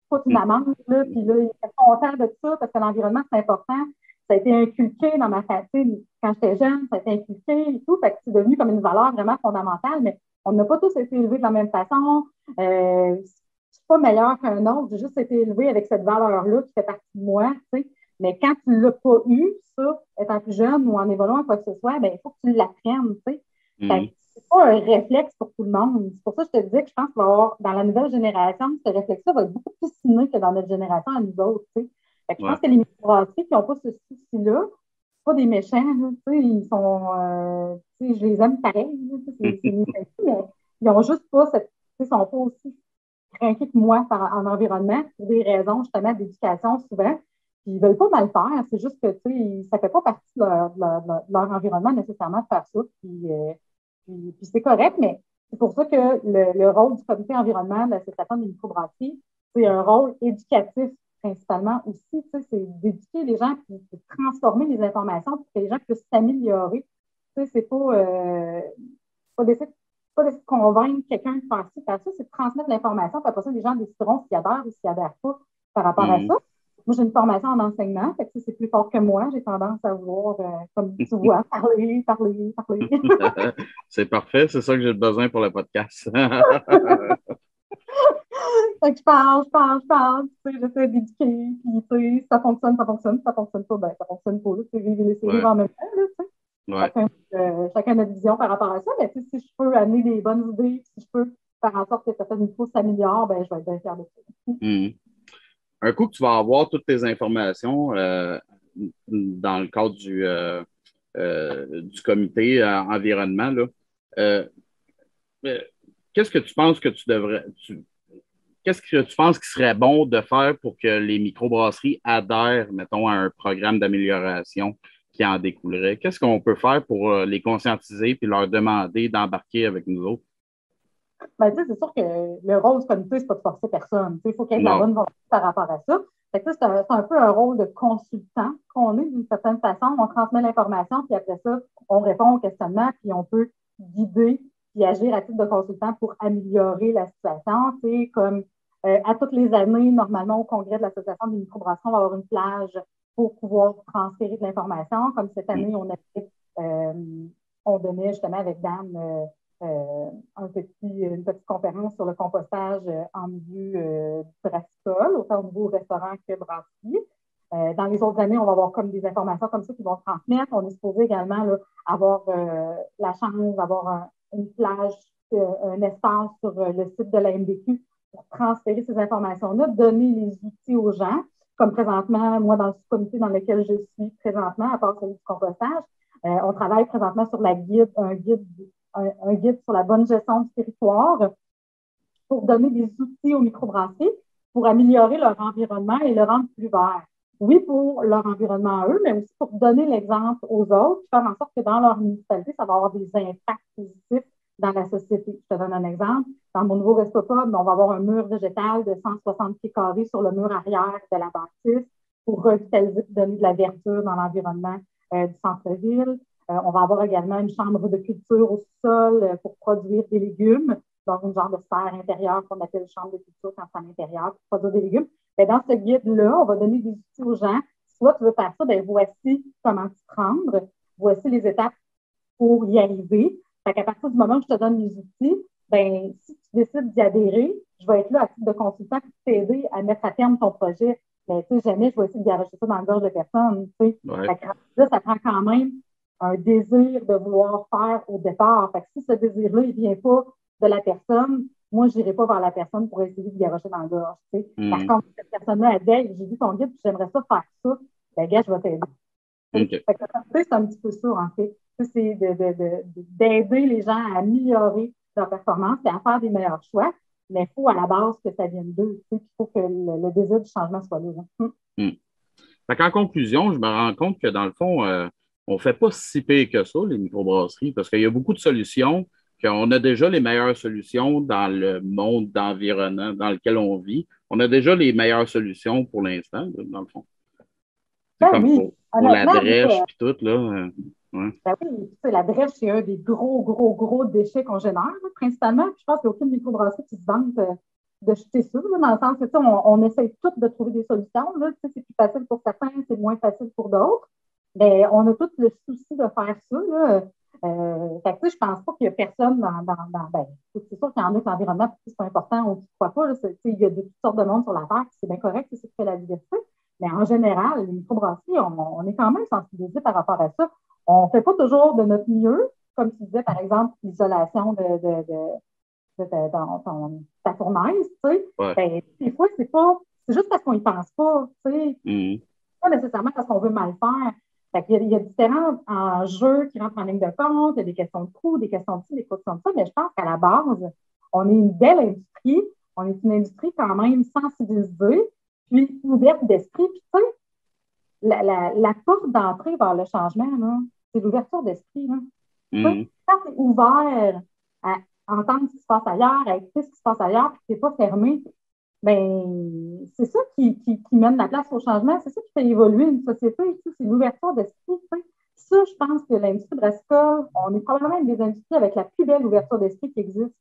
Speaker 2: foutre une amende, là, puis là, il était content de ça parce que l'environnement, c'est important. Ça a été inculqué dans ma famille. Quand j'étais jeune, ça a été inculqué et tout. Fait que c'est devenu comme une valeur vraiment fondamentale, mais on n'a pas tous été élevés de la même façon. C'est pas meilleur qu'un autre. J'ai juste été élevé avec cette valeur-là qui fait partie de moi, tu sais. Mais quand tu ne l'as pas eu, ça, étant plus jeune ou en évoluant quoi que ce soit, ben, il faut que tu l'apprennes, tu sais. Fait
Speaker 1: Mhm.
Speaker 2: que c'est pas un réflexe pour tout le monde. C'est pour ça que je te disais que je pense qu'il va y avoir, dans la nouvelle génération, ce réflexe-là va être beaucoup plus inné que dans notre génération à nous autres, tu sais. Fait que je
Speaker 1: Ouais.
Speaker 2: pense que les microbrasseries qui n'ont pas ce souci-là, c'est pas des méchants, là, tu sais, ils sont, tu sais, je les aime pareil, là, tu sais, c'est mes amis, mais ils n'ont juste pas cette, tu sais, ils sont pas aussi craqués que moi en environnement pour des raisons, justement, d'éducation souvent. Puis ils veulent pas mal faire, c'est juste que, tu sais, ça fait pas partie de leur environnement nécessairement de faire ça. Puis c'est correct, mais c'est pour ça que le rôle du comité environnement de l'association des microbrasseries, c'est un rôle éducatif principalement aussi, tu sais, c'est d'éduquer les gens puis de transformer les informations pour que les gens puissent s'améliorer. Tu sais, c'est pas d'essayer pas de convaincre quelqu'un de faire ci, faire ça, c'est de transmettre l'information, puis après ça, les gens décideront s'ils adhèrent ou s'ils adhèrent pas par rapport à
Speaker 1: Mhm.
Speaker 2: ça. Moi, j'ai une formation en enseignement, fait que c'est plus fort que moi. J'ai tendance à vouloir, comme tu vois, parler, parler, parler.
Speaker 1: C'est parfait, c'est ça que j'ai besoin pour le podcast.
Speaker 2: Fait que je parle, je parle, je parle, tu sais, j'essaie d'éduquer, puis tu sais, ça fonctionne pas, ben ça fonctionne pas, là, tu sais, vivre et laisser vivre
Speaker 1: Ouais,
Speaker 2: en même temps, là, tu sais.
Speaker 1: ouais.
Speaker 2: Chacun a notre vision par rapport à ça, mais tu sais, si je peux amener des bonnes idées, si je peux faire en sorte que certaines choses s'améliorent, ben je vais être bien fière de ça.
Speaker 1: Mhm. Un coup que tu vas avoir toutes tes informations dans le cadre du comité environnement, là, euh, euh, qu'est-ce que tu penses que qu'est-ce que tu penses qu'il serait bon de faire pour que les microbrasseries adhèrent, mettons, à un programme d'amélioration qui en découlerait? Qu'est-ce qu'on peut faire pour les conscientiser puis leur demander d'embarquer avec nous autres?
Speaker 2: Ben, tu sais, c'est sûr que le rôle du comité, c'est pas de forcer personne. Il faut qu'il y ait de la
Speaker 1: Non.
Speaker 2: bonne volonté par rapport à ça. Fait que ça, c'est un peu un rôle de consultant qu'on est d'une certaine façon. On transmet l'information, puis après ça, on répond aux questionnements, puis on peut guider puis agir à titre de consultant pour améliorer la situation. Tu sais, comme à toutes les années, normalement, au congrès de l'Association des microbrasseries, on va avoir une plage pour pouvoir transférer de l'information. Comme cette
Speaker 1: Mm.
Speaker 2: année, euh, on donnait justement avec Dan une petite conférence sur le compostage en milieu brassicole, autant au niveau restaurant que brasserie. Dans les autres années, on va avoir comme des informations comme ça qui vont se transmettre. On est supposé également là, avoir la chance d'avoir une plage, un espace sur le site de la MDQ pour transférer ces informations-là, donner les outils aux gens, comme présentement, moi, dans le comité dans lequel je suis présentement, à part celui du compostage, on travaille présentement sur un guide sur la bonne gestion du territoire pour donner des outils aux microbrasseries pour améliorer leur environnement et le rendre plus vert. Oui, pour leur environnement à eux, mais aussi pour donner l'exemple aux autres, faire en sorte que dans leur municipalité, ça va avoir des impacts positifs dans la société. Je te donne un exemple. Dans mon nouveau restopub, on va avoir un mur végétal de 160 pieds carrés sur le mur arrière de la bâtisse pour revitaliser, donner de la verdure dans l'environnement du centre-ville. On va avoir également une chambre de culture au sol pour produire des légumes dans une genre de serre intérieure qu'on appelle chambre de culture quand c'est à l'intérieur pour produire des légumes. Bien, dans ce guide-là, on va donner des outils aux gens. Soit tu veux faire ça, bien, voici comment t'y prendre, voici les étapes pour y arriver. Fait qu'à partir du moment où je te donne les outils, ben, si tu décides d'y adhérer, je vais être là à titre de consultant pour t'aider à mettre à terme ton projet. Mais tu sais, jamais je vais essayer de garocher ça dans le gorge de personne. Tu sais.
Speaker 1: Ouais.
Speaker 2: Fait que là, ça prend quand même un désir de vouloir faire au départ. Fait que si ce désir-là, il ne vient pas de la personne, moi, je n'irai pas vers la personne pour essayer de garocher dans le gorge. Par contre, cette personne-là, elle dit, hey, j'ai vu ton guide, puis j'aimerais ça faire ça. Ben, gars, je vais t'aider.
Speaker 1: Okay.
Speaker 2: Fait que c'est un petit peu ça, en fait. C'est d'aider les gens à améliorer leur performance et à faire des meilleurs choix. Mais il faut à la base que ça vienne d'eux. Il faut que le désir du changement soit là.
Speaker 1: Fait qu'en conclusion, je me rends compte que dans le fond, on ne fait pas si pire que ça, les microbrasseries, parce qu'il y a beaucoup de solutions, qu'on a déjà les meilleures solutions dans le monde environnant dans lequel on vit. On a déjà les meilleures solutions pour l'instant, dans le fond. C'est
Speaker 2: Ben
Speaker 1: comme
Speaker 2: oui,
Speaker 1: pour la
Speaker 2: honnêtement,
Speaker 1: drèche puis tout, là. Ouais.
Speaker 2: ben oui, la drèche, c'est un des gros déchets qu'on génère, là, principalement. Puis je pense qu'il n'y a aucune microbrasserie qui se vante de jeter ça, là, dans le sens que on essaie toutes de trouver des solutions. Là, c'est plus facile pour certains, c'est moins facile pour d'autres. Mais on a tous le souci de faire ça. Là. Fait que, je pense pas qu'il y a personne ben, c'est sûr qu'il y en a que l'environnement, c'est pas important, on ne croit pas. Là, il y a toutes sortes de monde sur la Terre, c'est bien correct, c'est ce qui fait la diversité. Mais en général, les microbrasseries, on est quand même sensibilisés par rapport à ça. On ne fait pas toujours de notre mieux, comme tu disais, par exemple, l'isolation dans ta fournaise, tu sais.
Speaker 1: Ouais.
Speaker 2: Ben, des fois, c'est juste parce qu'on n'y pense pas, tu sais. Pas nécessairement parce qu'on veut mal faire. Fait qu'il y a différents enjeux qui rentrent en ligne de compte, il y a des questions de coût, des questions de ci, des questions de ça, mais je pense qu'à la base, on est une belle industrie, on est une industrie quand même sensibilisée, puis ouverte d'esprit, puis tu sais, la porte d'entrée vers le changement, là, c'est l'ouverture d'esprit. Là. Quand tu es ouvert à entendre ce qui se passe ailleurs, à écouter ce qui se passe ailleurs, puis que tu n'es pas fermé, ben, c'est ça qui mène la place au changement, c'est ça qui fait évoluer une société, c'est l'ouverture d'esprit. Ça, je pense que l'industrie brassicole, on est probablement une des industries avec la plus belle ouverture d'esprit qui existe.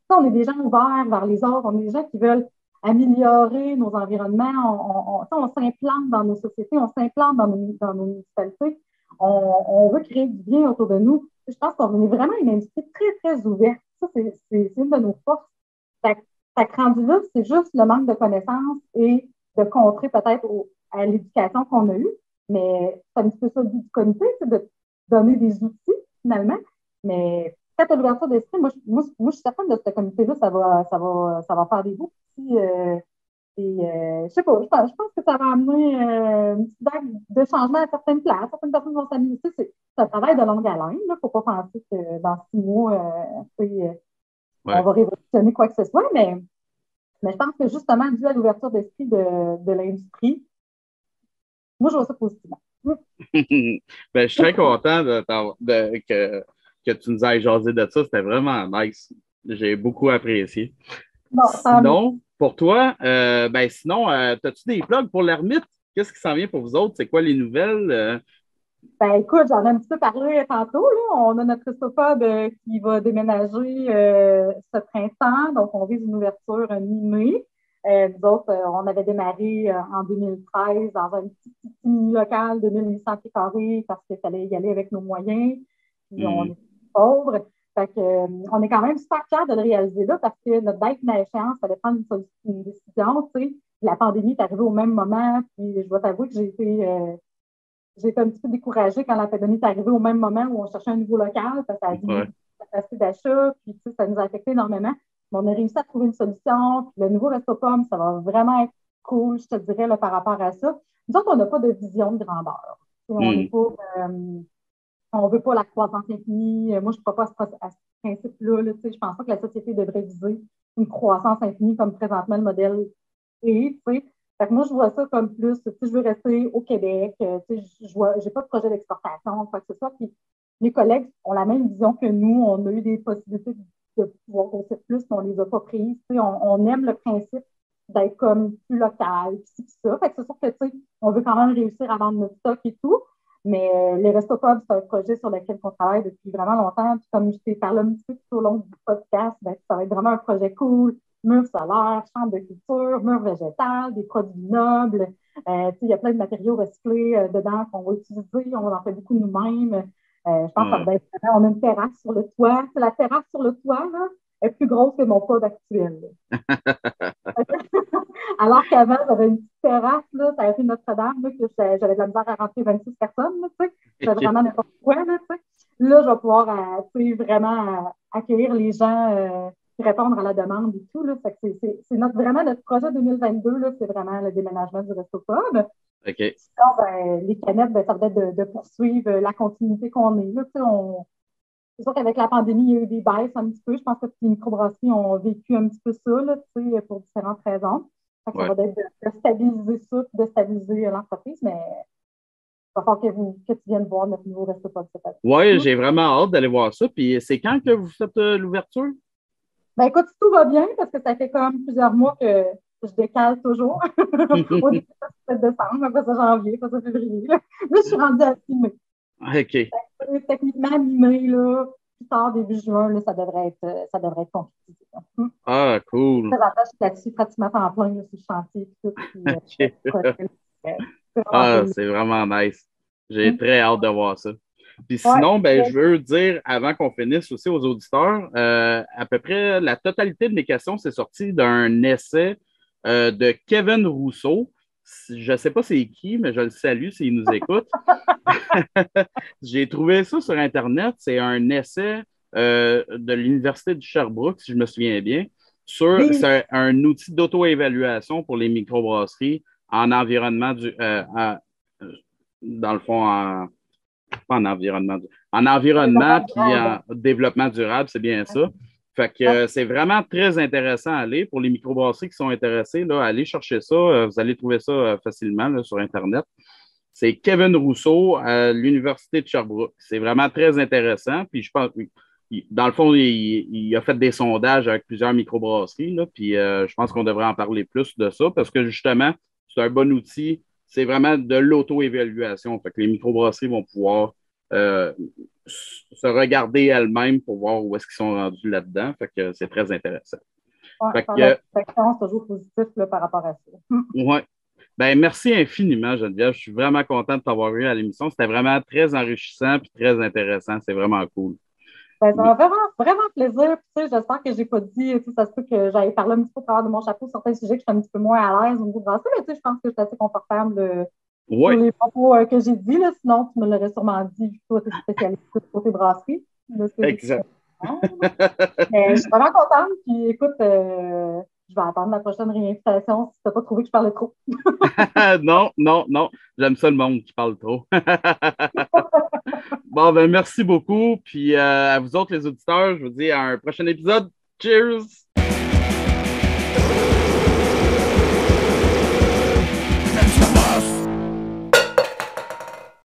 Speaker 2: Ça, on est des gens ouverts vers les autres, on est des gens qui veulent améliorer nos environnements, on s'implante dans nos sociétés, on s'implante dans nos municipalités, on veut créer du bien autour de nous. Je pense qu'on est vraiment une industrie très, très ouverte. Ça, c'est une de nos forces. Fait que rendu là, c'est juste le manque de connaissances et de contrer peut-être à l'éducation qu'on a eue. Mais c'est un petit peu ça le but du comité, c'est de donner des outils, finalement. Mais quand tu as l'ouverture d'esprit, moi, je suis certaine de ce comité-là, ça va faire des beaux petits. Je sais pas, je pense que ça va amener une petite vague de changement à certaines places. Certaines personnes vont s'amuser. C'est un travail de longue haleine. Il ne faut pas penser que dans 6 mois, on va révolutionner quoi que ce soit, mais je pense que justement, dû à l'ouverture d'esprit de l'industrie, moi, je vois ça positivement.
Speaker 1: Ben, je suis très content que tu nous aies jasé de ça. C'était vraiment nice. J'ai beaucoup apprécié.
Speaker 2: Bon,
Speaker 1: sinon, pour toi, as-tu des plugs pour l'ermite? Qu'est-ce qui s'en vient pour vous autres? C'est quoi les nouvelles?
Speaker 2: Ben, écoute, j'en ai un petit peu parlé tantôt. Là. On a notre Christophe qui va déménager ce printemps. Donc, on vise une ouverture mi-mai. Nous autres, on avait démarré en 2013 dans un petit mini-local de 1800 pieds carrés parce qu'il fallait y aller avec nos moyens. Puis on est pauvres. Fait que, on est quand même super fiers de le réaliser là parce que notre date d'échéance, il fallait prendre une décision. Tu sais. La pandémie est arrivée au même moment. Puis je dois t'avouer que j'ai été un petit peu découragée quand la pandémie est arrivée au même moment où on cherchait un nouveau local parce que ça a diminué la capacité d'achat, puis tu sais, ça nous a affecté énormément. Mais on a réussi à trouver une solution. Puis le nouveau Resto-Pomme, ça va vraiment être cool, je te dirais, là, par rapport à ça. Nous autres, on n'a pas de vision de grandeur. On n'est pas, on veut pas la croissance infinie. Moi, je ne crois pas à ce principe-là. Là, je ne pense pas que la société devrait viser une croissance infinie comme présentement le modèle est. Fait que moi, je vois ça comme plus, je veux rester au Québec, je n'ai pas de projet d'exportation, quoi que ce soit. Puis mes collègues ont la même vision que nous. On a eu des possibilités de pouvoir grossir plus, mais on ne les a pas prises. On aime le principe d'être comme plus local, puis ça. Fait que c'est sûr que on veut quand même réussir à vendre notre stock et tout. Mais les Restopubs, c'est un projet sur lequel on travaille depuis vraiment longtemps. Puis comme je t'ai parlé un petit peu tout au long du podcast, ben, ça va être vraiment un projet cool. Murs solaires, chambre de culture, murs végétales, des produits nobles. Il y a plein de matériaux recyclés dedans qu'on va utiliser. On en fait beaucoup nous-mêmes. Je pense que ça va être on a une terrasse sur le toit. La terrasse sur le toit là, est plus grosse que mon pod actuel. Alors qu'avant, j'avais une petite terrasse, là, ça a été Notre-Dame, là, que j'avais de la misère à rentrer 26 personnes. C'était vraiment n'importe quoi. Là, là, je vais pouvoir vraiment accueillir les gens, répondre à la demande et tout. Là. Fait que c'est vraiment notre projet 2022, là, c'est vraiment le déménagement du Resto Pub.
Speaker 1: OK.
Speaker 2: Sinon, les canettes, ça va être de poursuivre la continuité qu'on est. Là, c'est sûr qu'avec la pandémie, il y a eu des baisses un petit peu. Je pense que les microbrasseries ont vécu un petit peu ça là, pour différentes raisons. Ça
Speaker 1: Ouais.
Speaker 2: va être de stabiliser ça et de stabiliser l'entreprise, mais il va falloir que tu viennes voir notre nouveau resto pub cette année.
Speaker 1: Oui, j'ai vraiment hâte d'aller voir ça. Puis c'est quand que vous faites l'ouverture?
Speaker 2: Ben écoute, tout va bien parce que ça fait comme plusieurs mois que je décale toujours. Au début, ça c'était décembre, après ça janvier, après ça février. Là, je suis rendue à 6 mai.
Speaker 1: OK.
Speaker 2: Techniquement, mi-mai, là, plus tard, début juin, là, ça devrait être concrétisé.
Speaker 1: Ah, cool.
Speaker 2: Présentement, je suis là-dessus pratiquement en plein là, sur le chantier et tout. Puis,
Speaker 1: OK.
Speaker 2: c'est vraiment
Speaker 1: Ah,
Speaker 2: cool.
Speaker 1: c'est vraiment nice. J'ai très hâte de voir ça. Puis
Speaker 2: Ouais.
Speaker 1: sinon, ben, je veux dire, avant qu'on finisse aussi aux auditeurs, à peu près la totalité de mes questions, c'est sorti d'un essai de Kevin Rousseau. Je ne sais pas c'est qui, mais je le salue s'il nous écoute. J'ai trouvé ça sur Internet. C'est un essai de l'Université de Sherbrooke, si je me souviens bien, c'est un outil d'auto-évaluation pour les microbrasseries en environnement dans le fond, pas en environnement, en environnement puis en développement durable, c'est bien ça. Fait que c'est vraiment très intéressant à aller. Pour les microbrasseries qui sont intéressés, là, allez chercher ça. Vous allez trouver ça facilement là, sur Internet. C'est Kevin Rousseau à l'Université de Sherbrooke. C'est vraiment très intéressant. Puis je pense, dans le fond, il a fait des sondages avec plusieurs microbrasseries. Là, puis je pense qu'on devrait en parler plus de ça parce que justement, c'est un bon outil. C'est vraiment de l'auto-évaluation. Fait que les microbrasseries vont pouvoir euh, se regarder elles-mêmes pour voir où est-ce qu'ils sont rendus là-dedans. Fait que c'est très intéressant.
Speaker 2: Ouais,
Speaker 1: Fait
Speaker 2: faire
Speaker 1: que,
Speaker 2: l'expérience, c'est toujours positif là, par rapport à ça.
Speaker 1: ouais. Ben, merci infiniment, Geneviève. Je suis vraiment content de t'avoir eu à l'émission. C'était vraiment très enrichissant et très intéressant. C'est vraiment cool.
Speaker 2: Ben, ça m'a vraiment, vraiment plaisir. Puis, j'espère que je n'ai pas dit, ça se peut que j'aille parler un petit peu au travers de mon chapeau sur certains sujets que je suis un petit peu moins à l'aise au niveau de ça, mais je pense que je suis assez confortable sur
Speaker 1: Oui,
Speaker 2: les propos que j'ai dit. Là. Sinon, tu me l'aurais sûrement dit, vu que toi, tu es spécialiste côté brasserie. De ce que j'ai
Speaker 1: exact.
Speaker 2: mais je suis vraiment contente. Puis écoute, je vais attendre la prochaine réinvitation si tu n'as pas trouvé que je parlais trop.
Speaker 1: Non, non, non. J'aime ça le monde qui parle trop. Bon, ben merci beaucoup. Puis à vous autres, les auditeurs, je vous dis à un prochain épisode. Cheers!